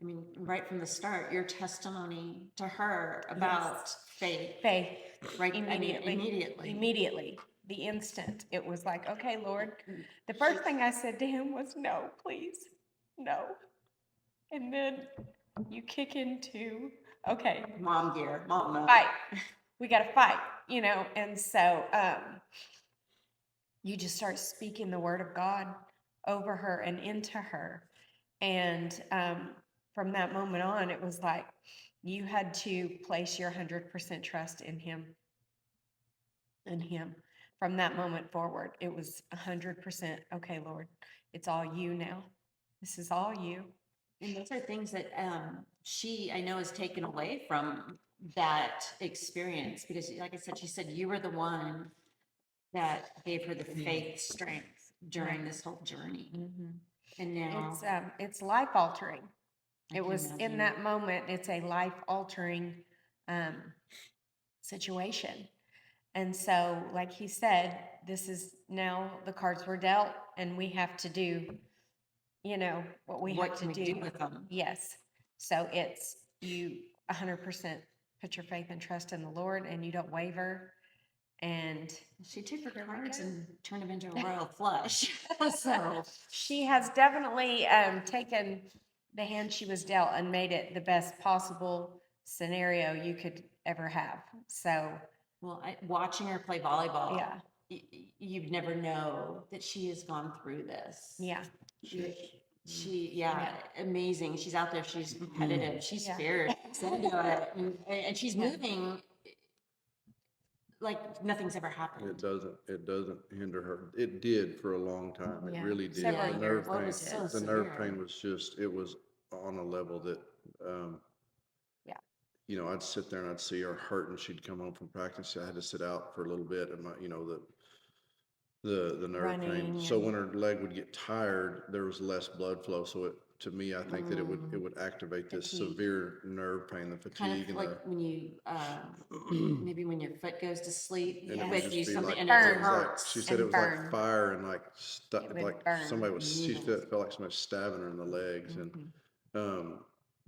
I mean, right from the start, your testimony to her about faith. Faith. Right, Immediately. immediately. Immediately. The instant. It was like, "Okay, Lord." The first thing I said to him was, "No, please. No." And then you kick into, okay, Mom gear, mom mode. fight. We got to fight, and so you just start speaking the word of God over her and into her. And from that moment on, it was like you had to place your 100% trust in him. From that moment forward, it was 100%. Okay, Lord, it's all you now. This is all you. And those are things that she, I know, has taken away from that experience, because like I said, she said you were the one that gave her the faith strength during this whole journey. And now It's life altering. I It can was in imagine. that moment, it's a life altering situation. And so, like he said, this is now the cards were dealt, and we have to do, what we What have can to we do. do with them? Yes. So it's 100% put your faith and trust in the Lord, and you don't waver. And She took her cards and turned them into a royal flush. So she has definitely taken the hand she was dealt and made it the best possible scenario you could ever have. So, well, watching her play volleyball, yeah, you'd never know that she has gone through this. yeah. Yeah, amazing. She's out there. She's competitive. She's fierce. She's into it, and she's moving like nothing's ever happened. It doesn't hinder her. It did for a long time. It Yeah. really did. Several The years. nerve Well, it pain, was so the nerve severe. pain was just, it was on a level that, Yeah. you know, I'd sit there and I'd see her hurt and she'd come home from practice. I had to sit out for a little bit and you know, the nerve pain. Running So and- when her leg would get tired, there was less blood flow. So to me, I think that it would activate this Fatigue. severe nerve pain, the Kind fatigue of and like when you, maybe when your foot goes to sleep, and it would but just you be something like, and burn. it it was like, hurts. she said and it was burn. like fire and like It would like burn. somebody was, she Needles. felt like somebody stabbing her in the legs. And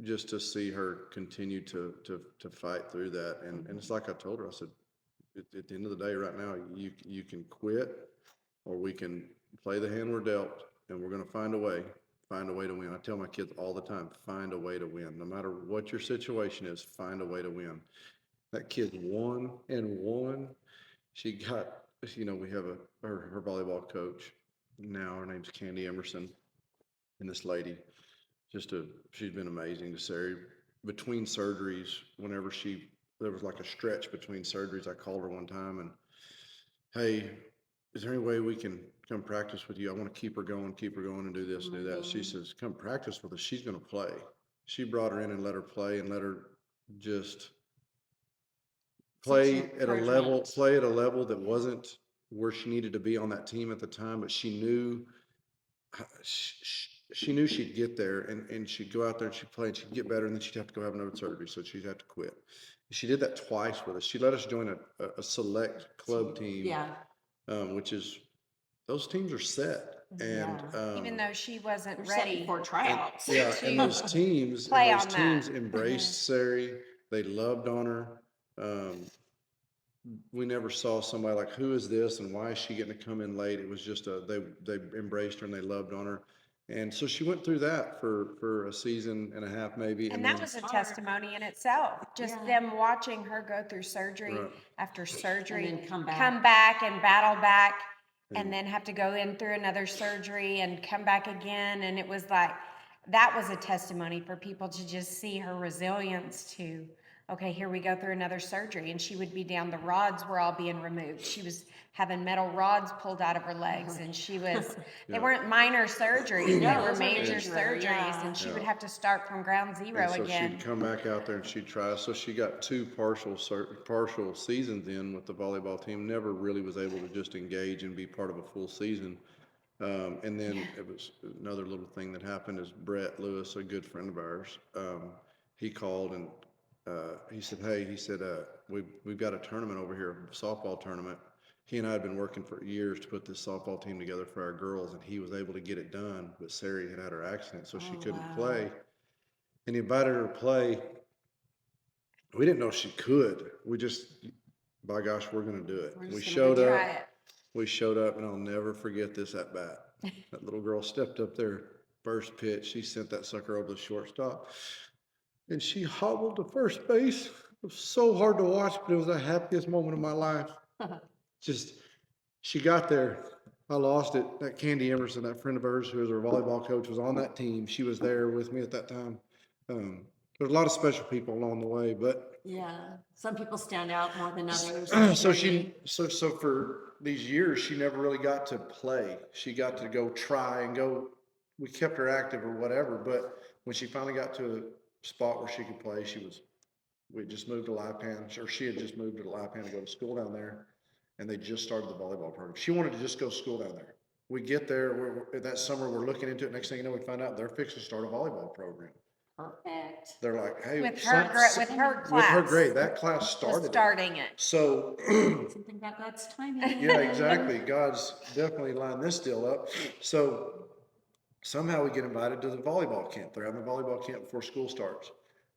just to see her continue to fight through that. And it's like I told her, I said, at the end of the day right now, you can quit or we can play the hand we're dealt and we're going to find a way to win. I tell my kids all the time, find a way to win. No matter what your situation is, find a way to win. That kid won and won. She got, you know, we have her volleyball coach now. Her name's Candy Emerson. And this lady, she's been amazing to Sari. Between surgeries, whenever there was like a stretch between surgeries, I called her one time and, hey, is there any way we can come practice with you? I want to keep her going and do this and do that. She says, come practice with us. She's going to play. She brought her in and let her play and let her just play at a level that wasn't where she needed to be on that team at the time, but she knew she'd get there and she'd go out there and she'd play and she'd get better and then she'd have to go have another surgery. So she'd have to quit. She did that twice with us. She let us join a select club team. Yeah. Which is, those teams are set. And, Even though she wasn't They're set ready. for tryouts. yeah, and those teams, Play on that. embraced Sari. They loved on her. We never saw somebody like, who is this and why is she getting to come in late? It was just they embraced her and they loved on her. And so she went through that for a season and a half, maybe. And that then- was a testimony in itself. Just them watching her go through surgery Right. after surgery, And then come back and battle back, and then have to go in through another surgery and come back again. And it was like, that was a testimony for people to just see her resilience to, okay, here we go through another surgery. And she would be down, the rods were all being removed. She was having metal rods pulled out of her legs, and she was, they weren't minor surgeries, they were those were major major, surgeries, yeah. and she would have to start from ground zero And so again. she'd come back out there and she'd try. So she got two partial seasons in with the volleyball team. Never really was able to just engage and be part of a full season. And then it was another little thing that happened is Brett Lewis, a good friend of ours. He called and he said, "Hey," he said, "we've got a tournament over here, a softball tournament." He and I had been working for years to put this softball team together for our girls, and he was able to get it done. But Sari had her accident, so she couldn't play. And he invited her to play. We didn't know she could. We just, by gosh, we're going to do it. We showed up. Try it. We showed up, and I'll never forget this at bat. That little girl stepped up there, first pitch. She sent that sucker over the shortstop, and she hobbled to first base. It was so hard to watch, but it was the happiest moment of my life. Just, she got there. I lost it. That Candy Emerson, that friend of hers who was her volleyball coach, was on that team. She was there with me at that time. There's a lot of special people along the way, but Yeah. Some people stand out more than others. so for these years, she never really got to play. She got to go try and go. We kept her active or whatever, but when she finally got to a spot where she could play, we just moved to Lipan, or she had just moved to Lipan to go to school down there, and they just started the volleyball program. She wanted to just go to school down there. We get there, that summer, we're looking into it. Next thing you know, we find out they're fixing to start a volleyball program. Perfect. They're like, hey, With her class. with her grade, that class Was started. starting it. So, Something about God's timing. yeah, exactly. God's definitely lined this deal up. So somehow we get invited to the volleyball camp. They're having a volleyball camp before school starts.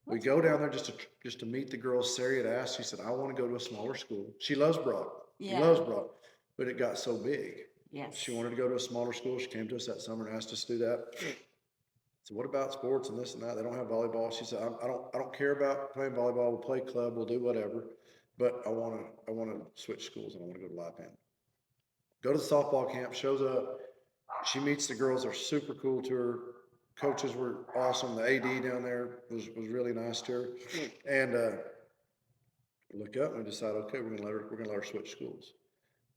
We go down there just to meet the girls. Sari had asked, she said, I want to go to a smaller school. She loves Brock. She Yeah. loves Brock. But it got so big. Yes. She wanted to go to a smaller school. She came to us that summer and asked us to do that. So what about sports and this and that? They don't have volleyball. She said, I don't care about playing volleyball. We'll play club. We'll do whatever. But I want to switch schools and I want to go to Live Band. Go to the softball camp, shows up. She meets the girls. They're super cool to her. Coaches were awesome. The AD down there was really nice to her. And look up and we decide, okay, we're gonna let her switch schools.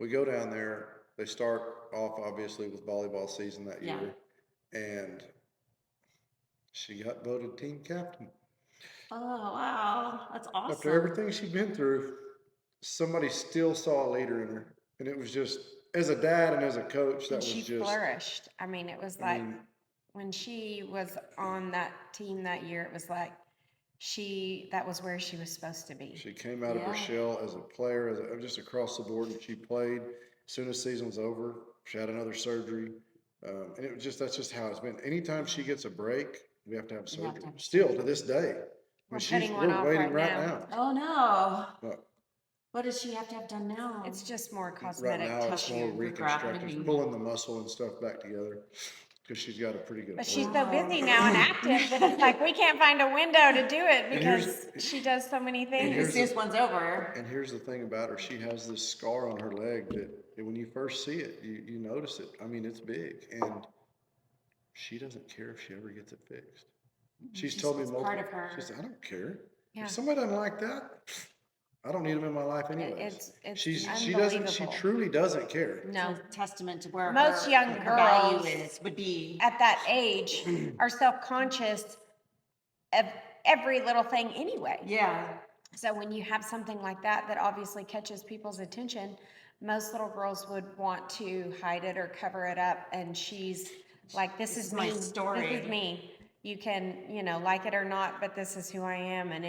We go down there. They start off obviously with volleyball season that year, and she got voted team captain. Oh, wow. That's awesome. After everything she'd been through, somebody still saw a leader in her, and it was just as a dad and as a coach that And was she just flourished. I mean, it was like when she was on that team that year, it was like that was where she was supposed to be. She came out of her shell as a player, just across the board, and she played. As soon as season was over, she had another surgery, and it was that's just how it's been. Anytime she gets a break, we have to have surgery. Still to this day, We're putting one off waiting right right now. now. Oh, no. But What does she have to have done now? It's just more right cosmetic now, it's tissue. more reconstructive, grafting. pulling the muscle and stuff back together because she's got a pretty good. But she's hold. so busy now and active that it's like we can't find a window to do it And here's- because she does so many As things. soon as one's over. And here's the thing about her: she has this scar on her leg that when you first see it, you notice it. I mean, it's big, and she doesn't care if she ever gets it fixed. She's told me it's multiple. part of her. She said, "I don't care. Yeah. If somebody doesn't like that, I don't need them in my life anyway." It's She unbelievable. truly doesn't care. No, It's a testament to where Most her, young her value girls would be. at that age are self-conscious of every little thing anyway. Yeah. So when you have something like that obviously catches people's attention, most little girls would want to hide it or cover it up. And she's like, this is my me. story. This is me. You can, like it or not, but this is who I am. And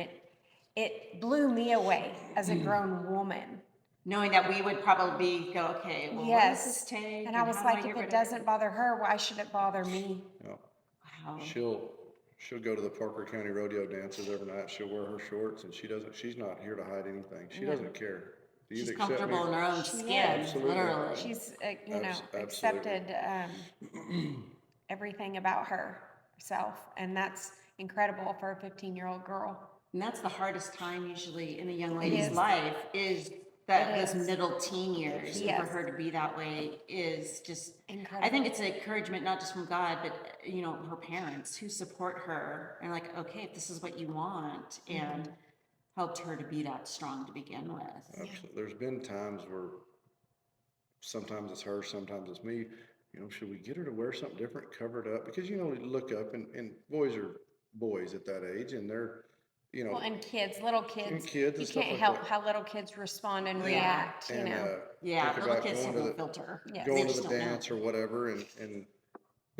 it blew me away as a grown woman. Knowing that we would probably go, okay, well, what Yes. does this take? And I was how like, do if get it rid of doesn't bother her, why should it bother me? You know, Wow. she'll go to the Parker County rodeo dances every night. She'll wear her shorts, and she's not here to hide anything. She doesn't care. Do you She's accept me? comfortable in her own skin, Absolutely. literally. She's, Absolutely. accepted everything about herself. And that's incredible for a 15-year-old girl. And that's the hardest time usually in a young lady's is. life is that It those is. middle teen years. And Yes. for her to be that way is just Incredible. I think it's an encouragement not just from God, but her parents who support her and like, okay, if this is what you want, and helped her to be that strong to begin with. Absolutely. There's been times where sometimes it's her, sometimes it's me. Should we get her to wear something different, cover it up? Because you look up and boys are boys at that age, and they're Well, and little kids, kids and you stuff can't like help that. how little kids respond and react, and Yeah, think little about kids going have to no the filter. Yes. going They to just the don't know. dance or whatever, and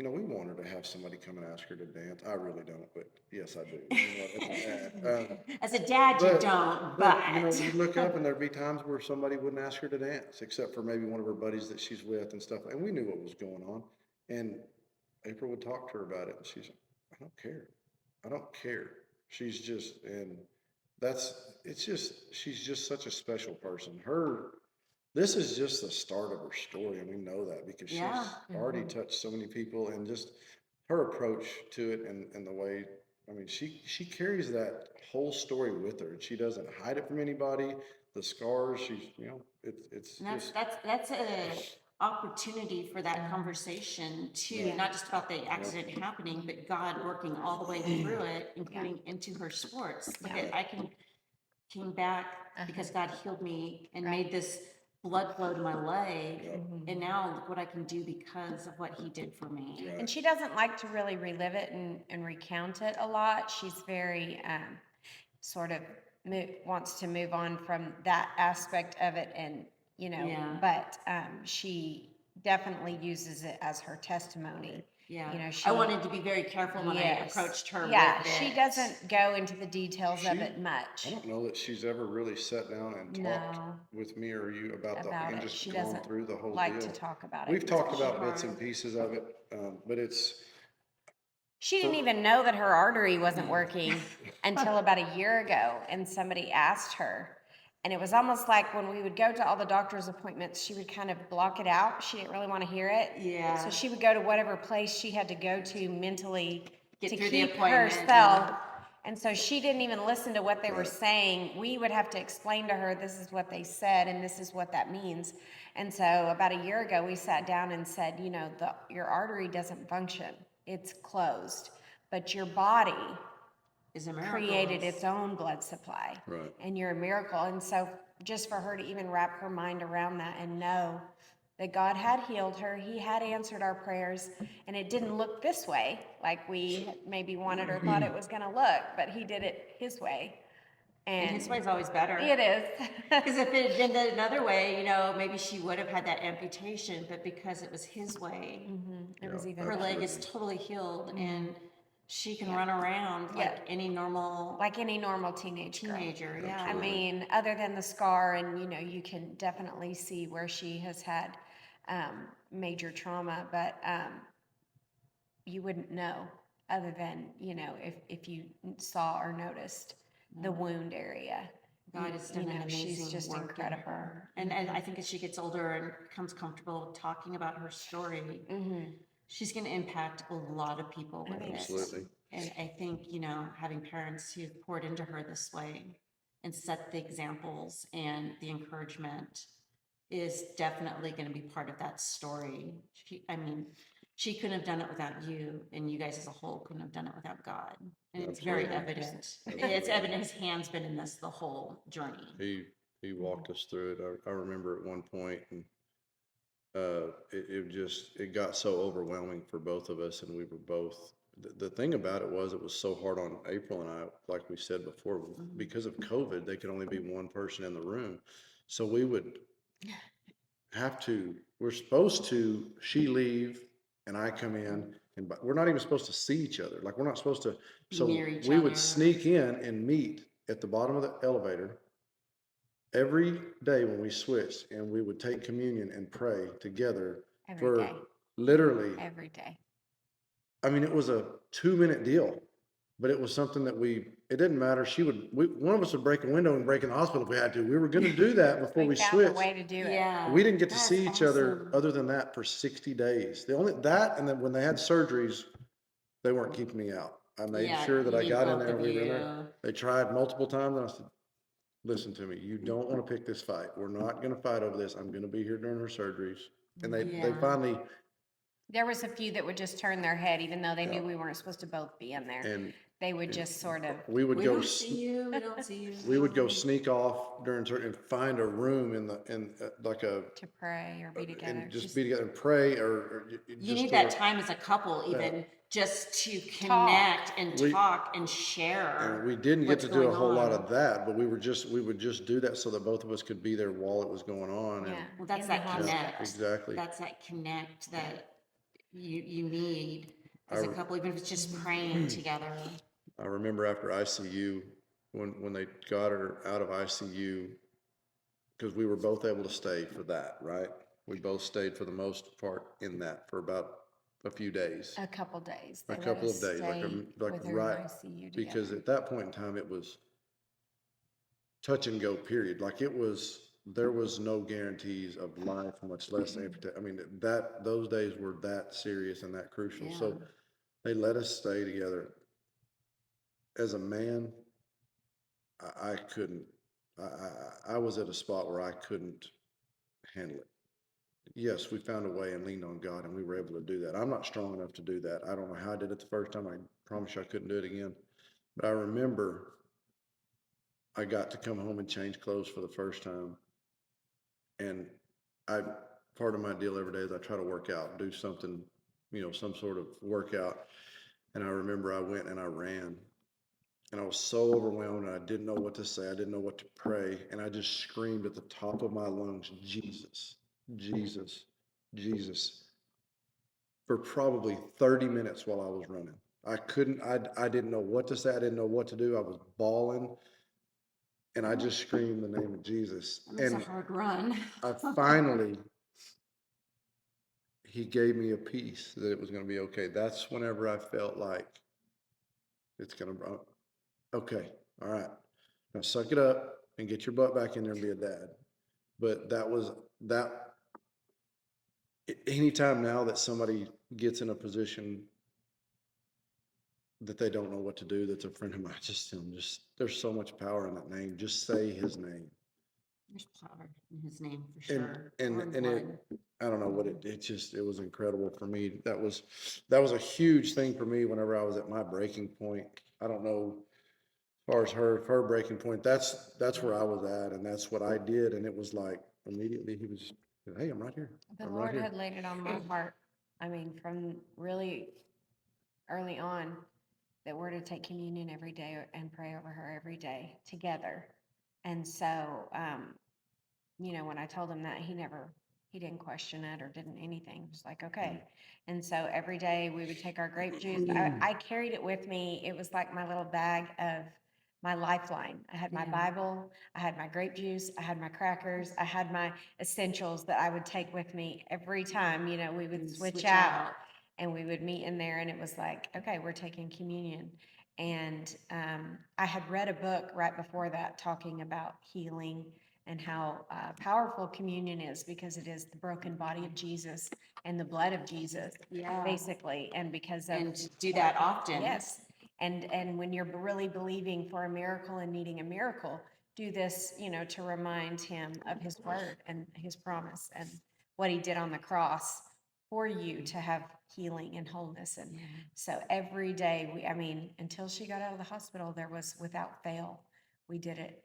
we want her to have somebody come and ask her to dance. I really don't, but yes, I do. As a dad, you don't, but you look up and there'd be times where somebody wouldn't ask her to dance, except for maybe one of her buddies that she's with and stuff. And we knew what was going on. And April would talk to her about it, and she's like, I don't care. I don't care. She's just, and she's just such a special person. This is just the start of her story, and we know that because she's already touched so many people, and just her approach to it and the way, she carries that whole story with her. She doesn't hide it from anybody. The scars, it's and that's a opportunity for that conversation too, not just about the accident happening, but God working all the way through it, including into her sports. Like I came back because God healed me and made this blood flow to my leg, and now look what I can do because of what He did for me. And she doesn't like to really relive it and recount it a lot. She's very sort of wants to move on from that aspect of it, and but she definitely uses it as her testimony. Yeah, she, I wanted to be very careful when I approached her. Yeah, with it. she doesn't go into the details of it much. I don't know that she's ever really sat down and talked with me or you about and just She gone doesn't through the whole like deal. to talk about it. We've talked about bits and pieces of it, but it's She didn't even know that her artery wasn't working until about a year ago, and somebody asked her. And it was almost like when we would go to all the doctor's appointments, she would kind of block it out. She didn't really want to hear it. Yeah. So she would go to whatever place she had to go to mentally Get to through the keep appointment, herself. And so she didn't even listen to what they were Right. saying. We would have to explain to her, this is what they said and this is what that means. And so about a year ago, we sat down and said, you know, your artery doesn't function. It's closed. But your body Is a miracle. created its own blood supply. Right. And you're a miracle. And so just for her to even wrap her mind around that and know that God had healed her, he had answered our prayers, and it didn't look this way like we maybe wanted or thought it was going to look, but he did it his way. And And his way's always better. it is. Because if it had been another way, you know, maybe she would have had that amputation, but because it was his way, It was even her better. leg is totally healed and she can run around Yeah. like any normal Like any normal teenage girl. teenager. Yeah. I mean, other than the scar, and you know, you can definitely see where she has had major trauma, but you wouldn't know other than, you know, if you saw or noticed the wound area. God has done You an know, amazing she's just work in incredible. her. And I think as she gets older and becomes comfortable talking about her story, she's going to impact a lot of people with it. Absolutely. And I think, you know, having parents who've poured into her this way and set the examples and the encouragement is definitely going to be part of that story. She couldn't have done it without you, and you guys as a whole couldn't have done it without God. And it's very evident. It's evident his hand's been in this the whole journey. He walked us through it. I remember at one point, and it got so overwhelming for both of us, and we were both. The thing about it was so hard on April and I, like we said before, because of COVID, they could only be one person in the room, so we would have to. We're supposed to. She leave, and I come in, and we're not even supposed to see each other. Like we're not supposed to. So Near each we would other. sneak in and meet at the bottom of the elevator every day when we switched, and we would take communion and pray together Every day. literally. Every day. I mean, it was a 2-minute deal, but it was something that it didn't matter. One of us would break a window and break in the hospital if we had to. We were going to do that before we found a switched. way to do it. Yeah. We didn't get to That's see each other awesome. other than that for 60 days. And then when they had surgeries, they weren't keeping me out. I made Yeah, sure that you I need got in both there. of We were in you. there. They tried multiple times, and I said, listen to me, you don't want to pick this fight. We're not going to fight over this. I'm going to be here during her surgeries. And they Yeah. finally, There was a few that would just turn their head, even though they knew we weren't supposed to both be in there. and They would just sort of, we would We go, don't see you. We don't see you. we would go sneak off during certain and find a room like a, to pray or be together. and just be together and pray or You just need do that it. time as a couple, even just to connect and We- talk and share. And we didn't get what's to do a going whole lot on. of that, but we would just do that so that both of us could be there while it was going on. Yeah. And Well, that's in that the hospital. connect. exactly. That's that connect that you need as a I- couple, even if it's just praying together. I remember after ICU, when they got her out of ICU, because we were both able to stay for that, right? We both stayed for the most part in that for about a few days. A couple days. A They let couple us of days, like, stay like with her in right, ICU because together. at that point in time, it was touch and go, period. Like there was no guarantees of life, much less amputation. I mean, those days were that serious and that crucial. So Yeah. they let us stay together. As a man, I couldn't, I was at a spot where I couldn't handle it. Yes, we found a way and leaned on God, and we were able to do that. I'm not strong enough to do that. I don't know how I did it the first time. I promise you I couldn't do it again. But I remember I got to come home and change clothes for the first time. And part of my deal every day is I try to work out, do something, some sort of workout. And I remember I went and I ran. And I was so overwhelmed, and I didn't know what to say. I didn't know what to pray. And I just screamed at the top of my lungs, Jesus, Jesus, Jesus, for probably 30 minutes while I was running. I didn't know what to say. I didn't know what to do. I was bawling. And I just screamed the name of Jesus. It's a And hard run. I finally, he gave me a peace that it was going to be okay. That's whenever I felt like it's going to, okay, all right, now suck it up and get your butt back in there and be a dad. But that, anytime now that somebody gets in a position that they don't know what to do, that's a friend of mine, there's so much power in that name. Just say his name. There's power in his name for And, sure. and, Or in and blood. I don't know what it was incredible for me. That was a huge thing for me whenever I was at my breaking point. I don't know, as far as her breaking point, that's where I was at, and that's what I did. And it was like, immediately he was, hey, I'm right here. The I'm Lord right here. had laid it on my heart. I mean, from really early on, that we're to take communion every day and pray over her every day together. And so, when I told him that, he didn't question it or didn't anything. It was like, okay. And so every day we would take our grape juice. I carried it with me. It was like my little bag of my lifeline. I had my Bible, I had my grape juice, I had my crackers, I had my essentials that I would take with me every time, we would switch out and we would meet in there, and it was like, okay, we're taking communion. And I had read a book right before that talking about healing and how powerful communion is, because it is the broken body of Jesus and the blood of Jesus, basically. And because of And to do that often. yes, and when you're really believing for a miracle and needing a miracle, do this, to remind him of his word and his promise and what he did on the cross for you to have healing and wholeness. And so every day until she got out of the hospital, there was, without fail, we did it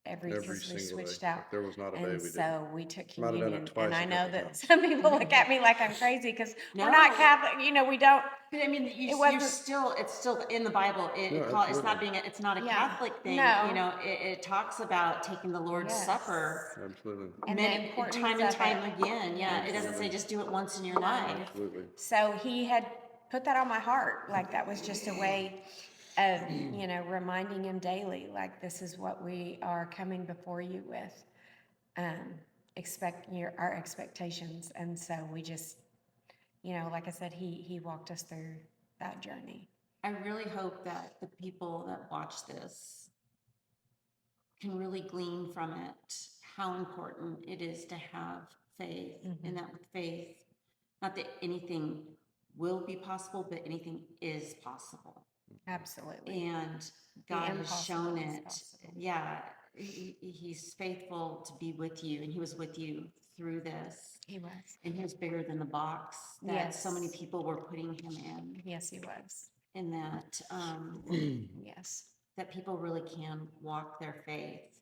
Every because we single switched day. out. There was not a day And we didn't. so we took Might have done it communion. twice And a I know couple that times. some people look at me like I'm crazy because No. we're not Catholic. We don't. But I mean, It you're wasn't- still, it's still in the Bible. No, It's not absolutely. it's not a Yeah. Catholic thing. No. It talks about taking the Lord's Yes. Supper Absolutely. And the many importance time and of time it. again. Yeah, it doesn't say just do it once in your life. Absolutely. So he had put that on my heart. Like that was just a way of, reminding him daily, like, this is what we are coming before you with. Expect our expectations. And so we just, like I said, he walked us through that journey. I really hope that the people that watch this can really glean from it how important it is to have faith, and that with faith, not that anything will be possible, but anything is possible. Absolutely. And God has impossible shown is it. possible. Yeah, he's faithful to be with you, and he was with you through this. He was. And he was bigger than the box that so many Yes. people were putting him in. Yes, he was. And that Yes. that people really can walk their faith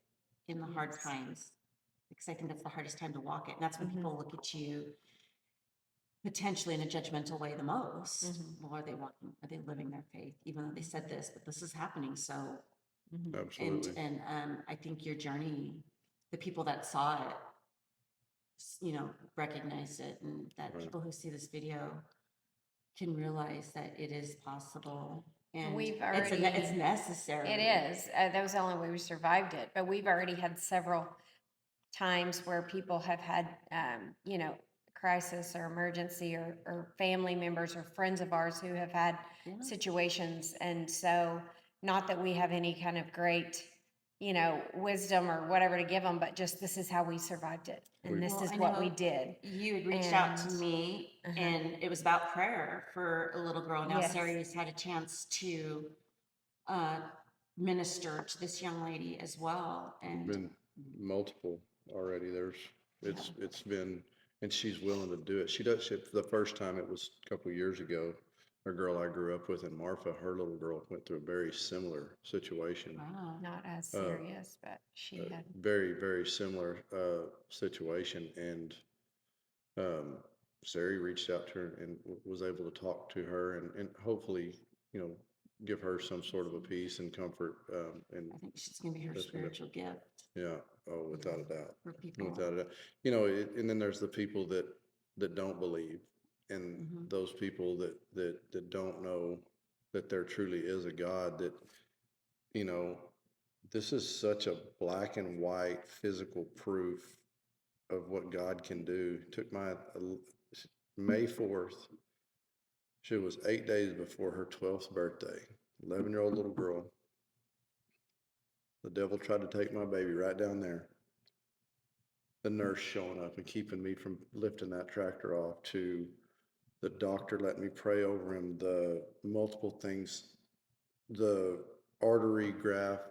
in the hard times, because I think that's the hardest time to walk it. And that's when people look at you potentially in a judgmental way the most. Well, are they walking? Are they living their faith? Even though they said this, but this is happening. So, Absolutely. and I think your journey, the people that saw it, recognized it, and that people who see this video can realize that it is possible. And We've it's necessary. It is. That was the only way we survived it. But we've already had several times where people have had, crisis or emergency, or family members or friends of ours who have had situations. And so, not that we have any kind of great, wisdom or whatever to give them, but just this is how we survived it. And this Well, is I what know we did. You had reached out to And- me, and it was about prayer for a little girl. Now Yes. Sari's had a chance to minister to this young lady as well. And Been multiple already. It's been, and she's willing to do it. She does it for the first time. It was a couple of years ago. A girl I grew up with in Marfa, her little girl went through a very similar situation. wow. Not as serious, but she had. Very, very similar situation. And Sari reached out to her and was able to talk to her and hopefully, give her some sort of a peace and comfort. And I think she's going to be her That's gonna- spiritual gift yeah, oh, without a doubt. for people. Without a doubt. And then there's the people that don't believe, and those people that don't know that there truly is a God, that, this is such a black and white physical proof of what God can do. Took May 4th. She was 8 days before her 12th birthday. 11-year-old little girl. The devil tried to take my baby right down there. The nurse showing up and keeping me from lifting that tractor off, to the doctor letting me pray over him, the multiple things, the artery graft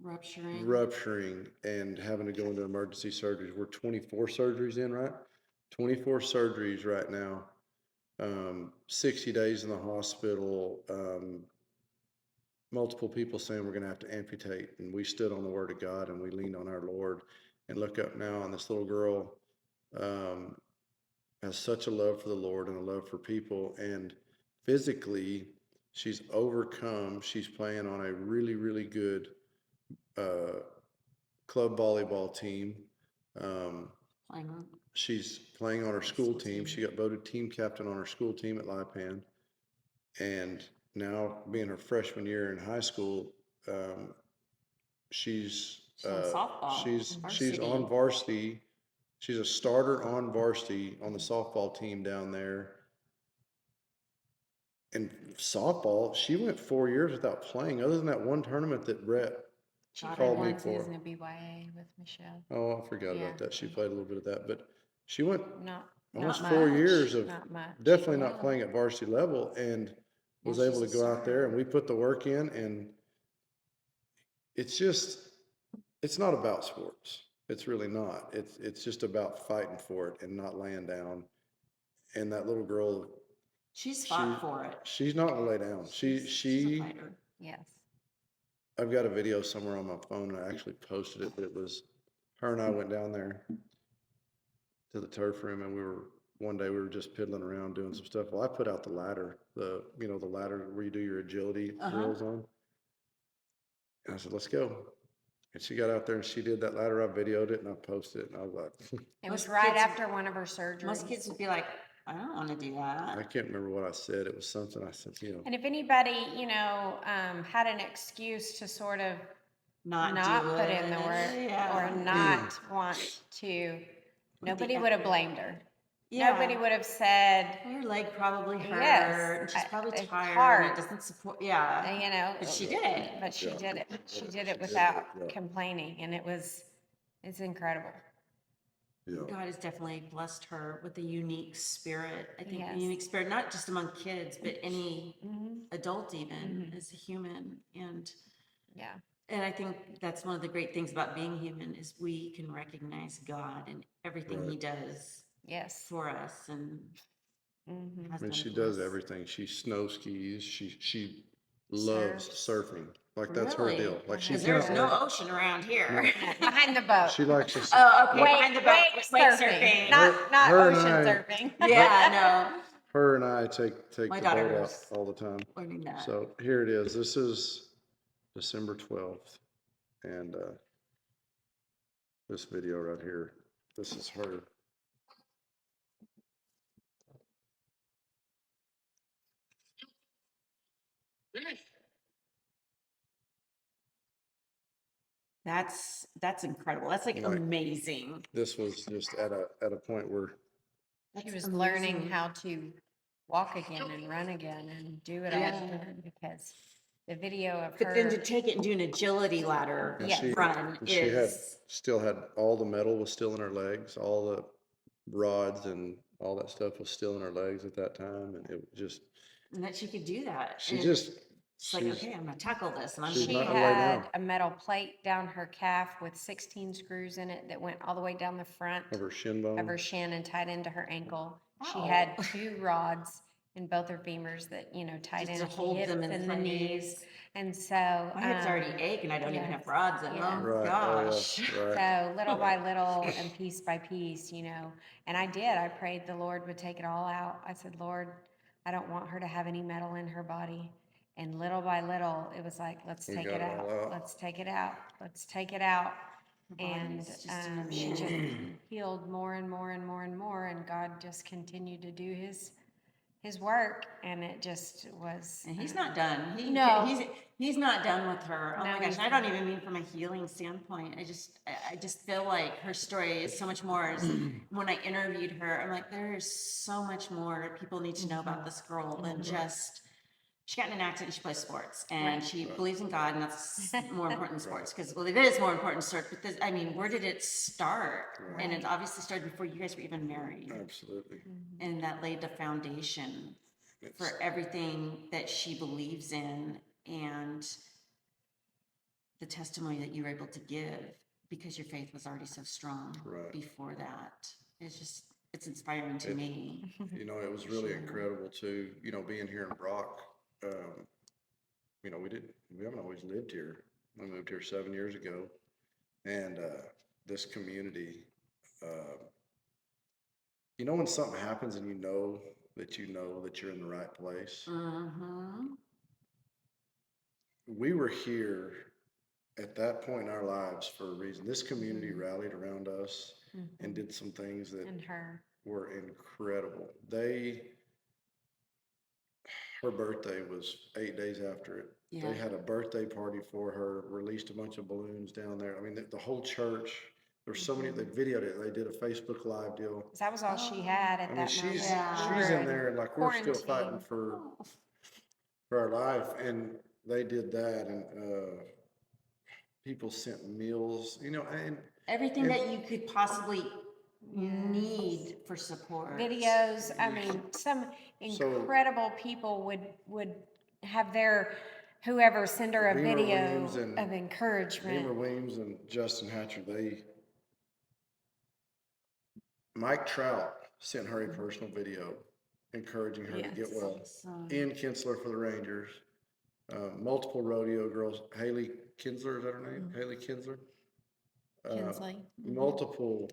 rupturing and having to go into emergency surgeries. We're 24 surgeries in, right? 24 surgeries right now. 60 days in the hospital. Multiple people saying we're going to have to amputate, and we stood on the word of God and we leaned on our Lord. And look up now, and this little girl has such a love for the Lord and a love for people, and physically she's overcome. She's playing on a really, really good club volleyball team. She's playing on her school team. She got voted team captain on her school team at Lipan. And now, being her freshman year in high school, she's on softball, she's varsity. on varsity. She's a starter on varsity on the softball team down there. And softball, she went 4 years without playing, other than that one tournament that Brett She called me played for. season of BYA with Michelle. Oh, I forgot Yeah. about that. She played a little bit of that, but she went Not almost not 4 much, years of not much. definitely not playing at varsity level, and was Yeah, able to she's a go out there, starter. and we put the work in, and it's not about sports. It's really not. It's just about fighting for it and not laying down. And that little girl, She's fought for it. she's not gonna lay down. She's a fighter. Yes. I've got a video somewhere on my phone, and I actually posted it, but it was her and I went down there to the turf room, and one day we were just piddling around doing some stuff. Well, I put out the ladder, the ladder where you do your agility drills on. And I said, let's go. And she got out there and she did that ladder. I videoed it and I posted it, and I was like, It was Most right kids- after one of her surgeries. Most kids would be like, I don't want to do I that. can't remember what I said. It was something I said, And if anybody, had an excuse to sort of Not do put it. in the work Yeah. or not want to, nobody would have blamed her. Yeah. Nobody would have said, Her leg probably hurt. Yes, And she's probably it's tired. hard. And it doesn't support. Yeah. But she did it. But she Yeah. did it. She did it did without it, yeah. complaining, and it's incredible. yeah, God has definitely blessed her with a unique spirit. I think Yes. a unique spirit, not just among kids, but any Mhm. adult even Mhm. as a human. Yeah. And I think that's one of the great things about being human is we can recognize God in everything He does Yes. for us and Mhm. has I mean, done she for does us. everything. She snow skis. She loves surfing. Like, that's her Really? deal. Like, she Because there's can't no wait. ocean around here. Behind the boat. She likes to. Oh, okay. Wake, Behind the boat. wake surfing, not Her and ocean I- surfing. Yeah, Her and I take My the boat out daughter's all the time. no. Learning that. So here it is. This is December 12th, and this video right here. This is her. That's incredible. That's like Like- amazing. This was just at a point where She That's was learning amazing. how to walk again and run again and do it all again, because the video of But then her. to take it and do an agility ladder and Yes. run she is still had all the metal was still in her legs, all the rods and all that stuff was still in her legs at that time, and it just and that she could do that. she And just it's like, she's okay, I'm gonna tackle this and I'm she's She not gonna gonna lay had down. a metal plate down her calf with 16 screws in it that went all the way down the front of her shin of bone. her shin and tied into her ankle. She Ow. had 2 rods in both her femurs that, tied just into to the hold hips them in and the knees. place. And so. My hips already ache and I don't even yes, have rods in yeah. them. Right. Gosh. Oh, yeah. So little by little and piece by piece, and I did. I prayed the Lord would take it all out. I said, Lord, I don't want her to have any metal in her body. And little by little, it was like, let's We take got it it all out. out. Let's take it out. Let's take it out. Her body And is just she just amazing. healed more and more and more and more. And God just continued to do his his work, and it just was. And he's not done. No. He's not done with her. Oh No, my gosh. he's And I don't even mean from a healing standpoint. I just feel like her story is so much more. When I interviewed her, I'm like, there is so much more people need to know about this girl than just she got in an accident and she plays sports and she believes in God, and that's more important than sports because, well, it is more important than sports. But this, I mean, where did it start? And it obviously started before you guys were even married. Absolutely. And that laid the foundation for everything that she believes in and the testimony that you were able to give because your faith was already so strong before that. It's inspiring to me. You know, it was really incredible too, you know, being here in Brock. You know, we haven't always lived here. We moved here 7 years ago, and this community, you know, when something happens and you know that you're in the right place. We were here at that point in our lives for a reason. This community rallied around us and did some things that And her. were incredible. Her birthday was 8 days after it. Yeah. They had a birthday party for her, released a bunch of balloons down there. I mean, the whole church, there were so many, they videoed it. They did a Facebook Live deal. 'Cause that was all she had at I mean, that she's moment. she's in there, and like we're still fighting Quarantine. for our life. And they did that, and people sent meals, you know, and Everything that you could possibly need for support. Videos. I mean, some incredible people would have their whoever send her a Beamer video Williams and of encouragement. Beamer Williams and Justin Hatcher, Mike Trout sent her a personal video encouraging her to get well. Ian Kinsler for the Rangers, multiple rodeo girls. Haley Kinsler, is that her name? Haley Kinsler. Kinsley. Multiple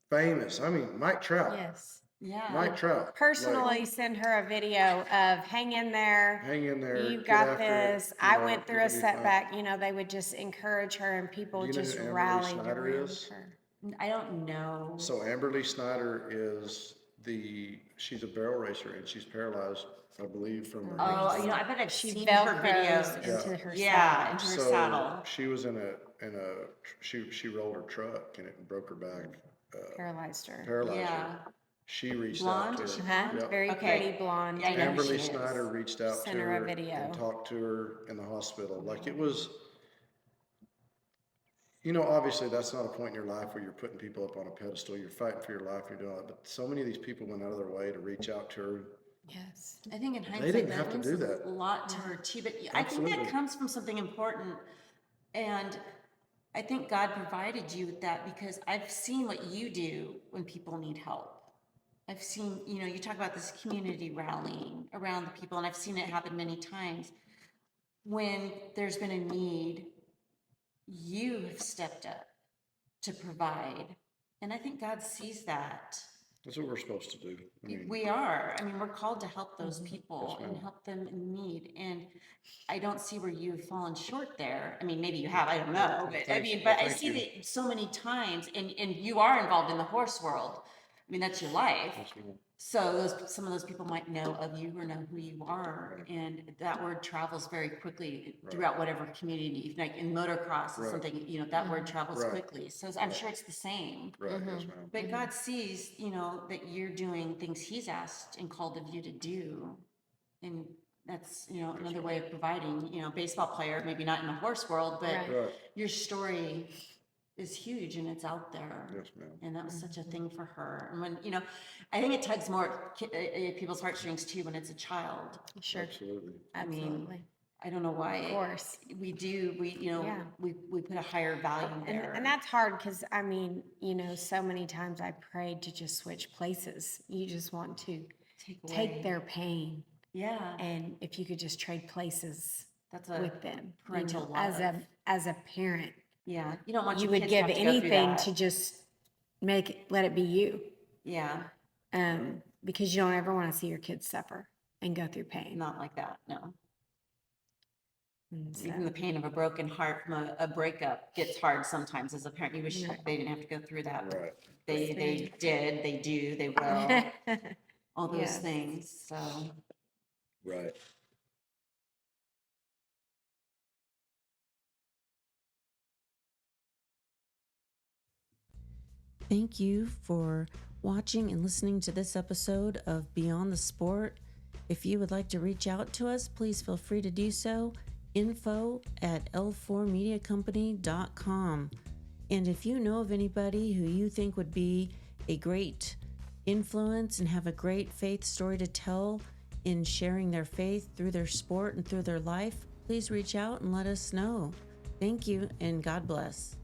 famous. I mean, Mike Trout. Yes. Yeah. Mike Trout. Personally send her a video of hang in there. Hang in there. You get got after this. it, I you know, went through you're a gonna be fine. setback. You know, they would just encourage her, and people Do you know just who Amberly rallied Snyder around is? her. I don't know. So Amberly Snyder is she's a barrel racer, and she's paralyzed, I believe, from her Oh, knees you know, I bet I've She seen her velcros videos. into her Yeah, saddle. into her saddle. She was she rolled her truck and it broke her back, Paralyzed her. paralyzed Yeah. her. She reached Blonde? out Is to she her. Uh-huh. Yep. Very Okay. pretty blonde. Yeah, I know who she Amberly is. Snyder reached out Sent to her a her video. and talked to her in the hospital. Like it was, you know, obviously that's not a point in your life where you're putting people up on a pedestal. You're fighting for your life. You're doing it. But so many of these people went out of their way to reach out to her. Yes. I think in hindsight, didn't that have to means do that. a lot to her too. But I think that Absolutely. comes from something important, and I think God provided you with that because I've seen what you do when people need help. I've seen, you know, you talk about this community rallying around the people, and I've seen it happen many times. When there's been a need, you have stepped up to provide, and I think God sees that. That's what we're supposed to do. I mean, We are. I mean, we're called to help those people Yes, and ma'am. help them in need. And I don't see where you've fallen short there. I mean, maybe you have, I don't know. But I Thank mean, you. but I Thank see you. that so many times, and you are involved in the horse world. I mean, that's your life. yes, ma'am. So some of those people might know of you or know who you are. And that word travels very quickly throughout whatever community, like in motocross or Right. something, you know, that word travels Right. quickly. So I'm sure it's the same. Right, yes, ma'am. But God sees, you know, that you're doing things He's asked and called of you to do. And that's, you know, another way of providing, you know, baseball player, maybe not in the horse world, but Right. Right, your story is huge and it's out there. yes, ma'am. And that was such a thing for her. And when, you know, I think it tugs more at people's heartstrings too when it's a child. Sure. Absolutely. Absolutely. I don't know why. Of course. We do, you know, Yeah. we put a higher value there. And that's hard because, I mean, you know, so many times I prayed to just switch places. You just want to take away. their pain. Yeah. And if you could just trade places That's a with them, you parental know, as love. as a parent, Yeah. You don't want you your would kids give to have to go through anything that. to just let it be you. Yeah. Because you don't ever want to see your kids suffer and go through pain. Not like that. No. And so- Even the pain of a broken heart from a breakup gets hard sometimes as a parent. You wish they didn't have to go through that. But Right. they did, they do, they will. all those Yes. things. So Right. Thank you for watching and listening to this episode of Beyond the Sport. If you would like to reach out to us, please feel free to do so. info@l4mediacompany.com. And if you know of anybody who you think would be a great influence and have a great faith story to tell in sharing their faith through their sport and through their life, please reach out and let us know. Thank you, and God bless.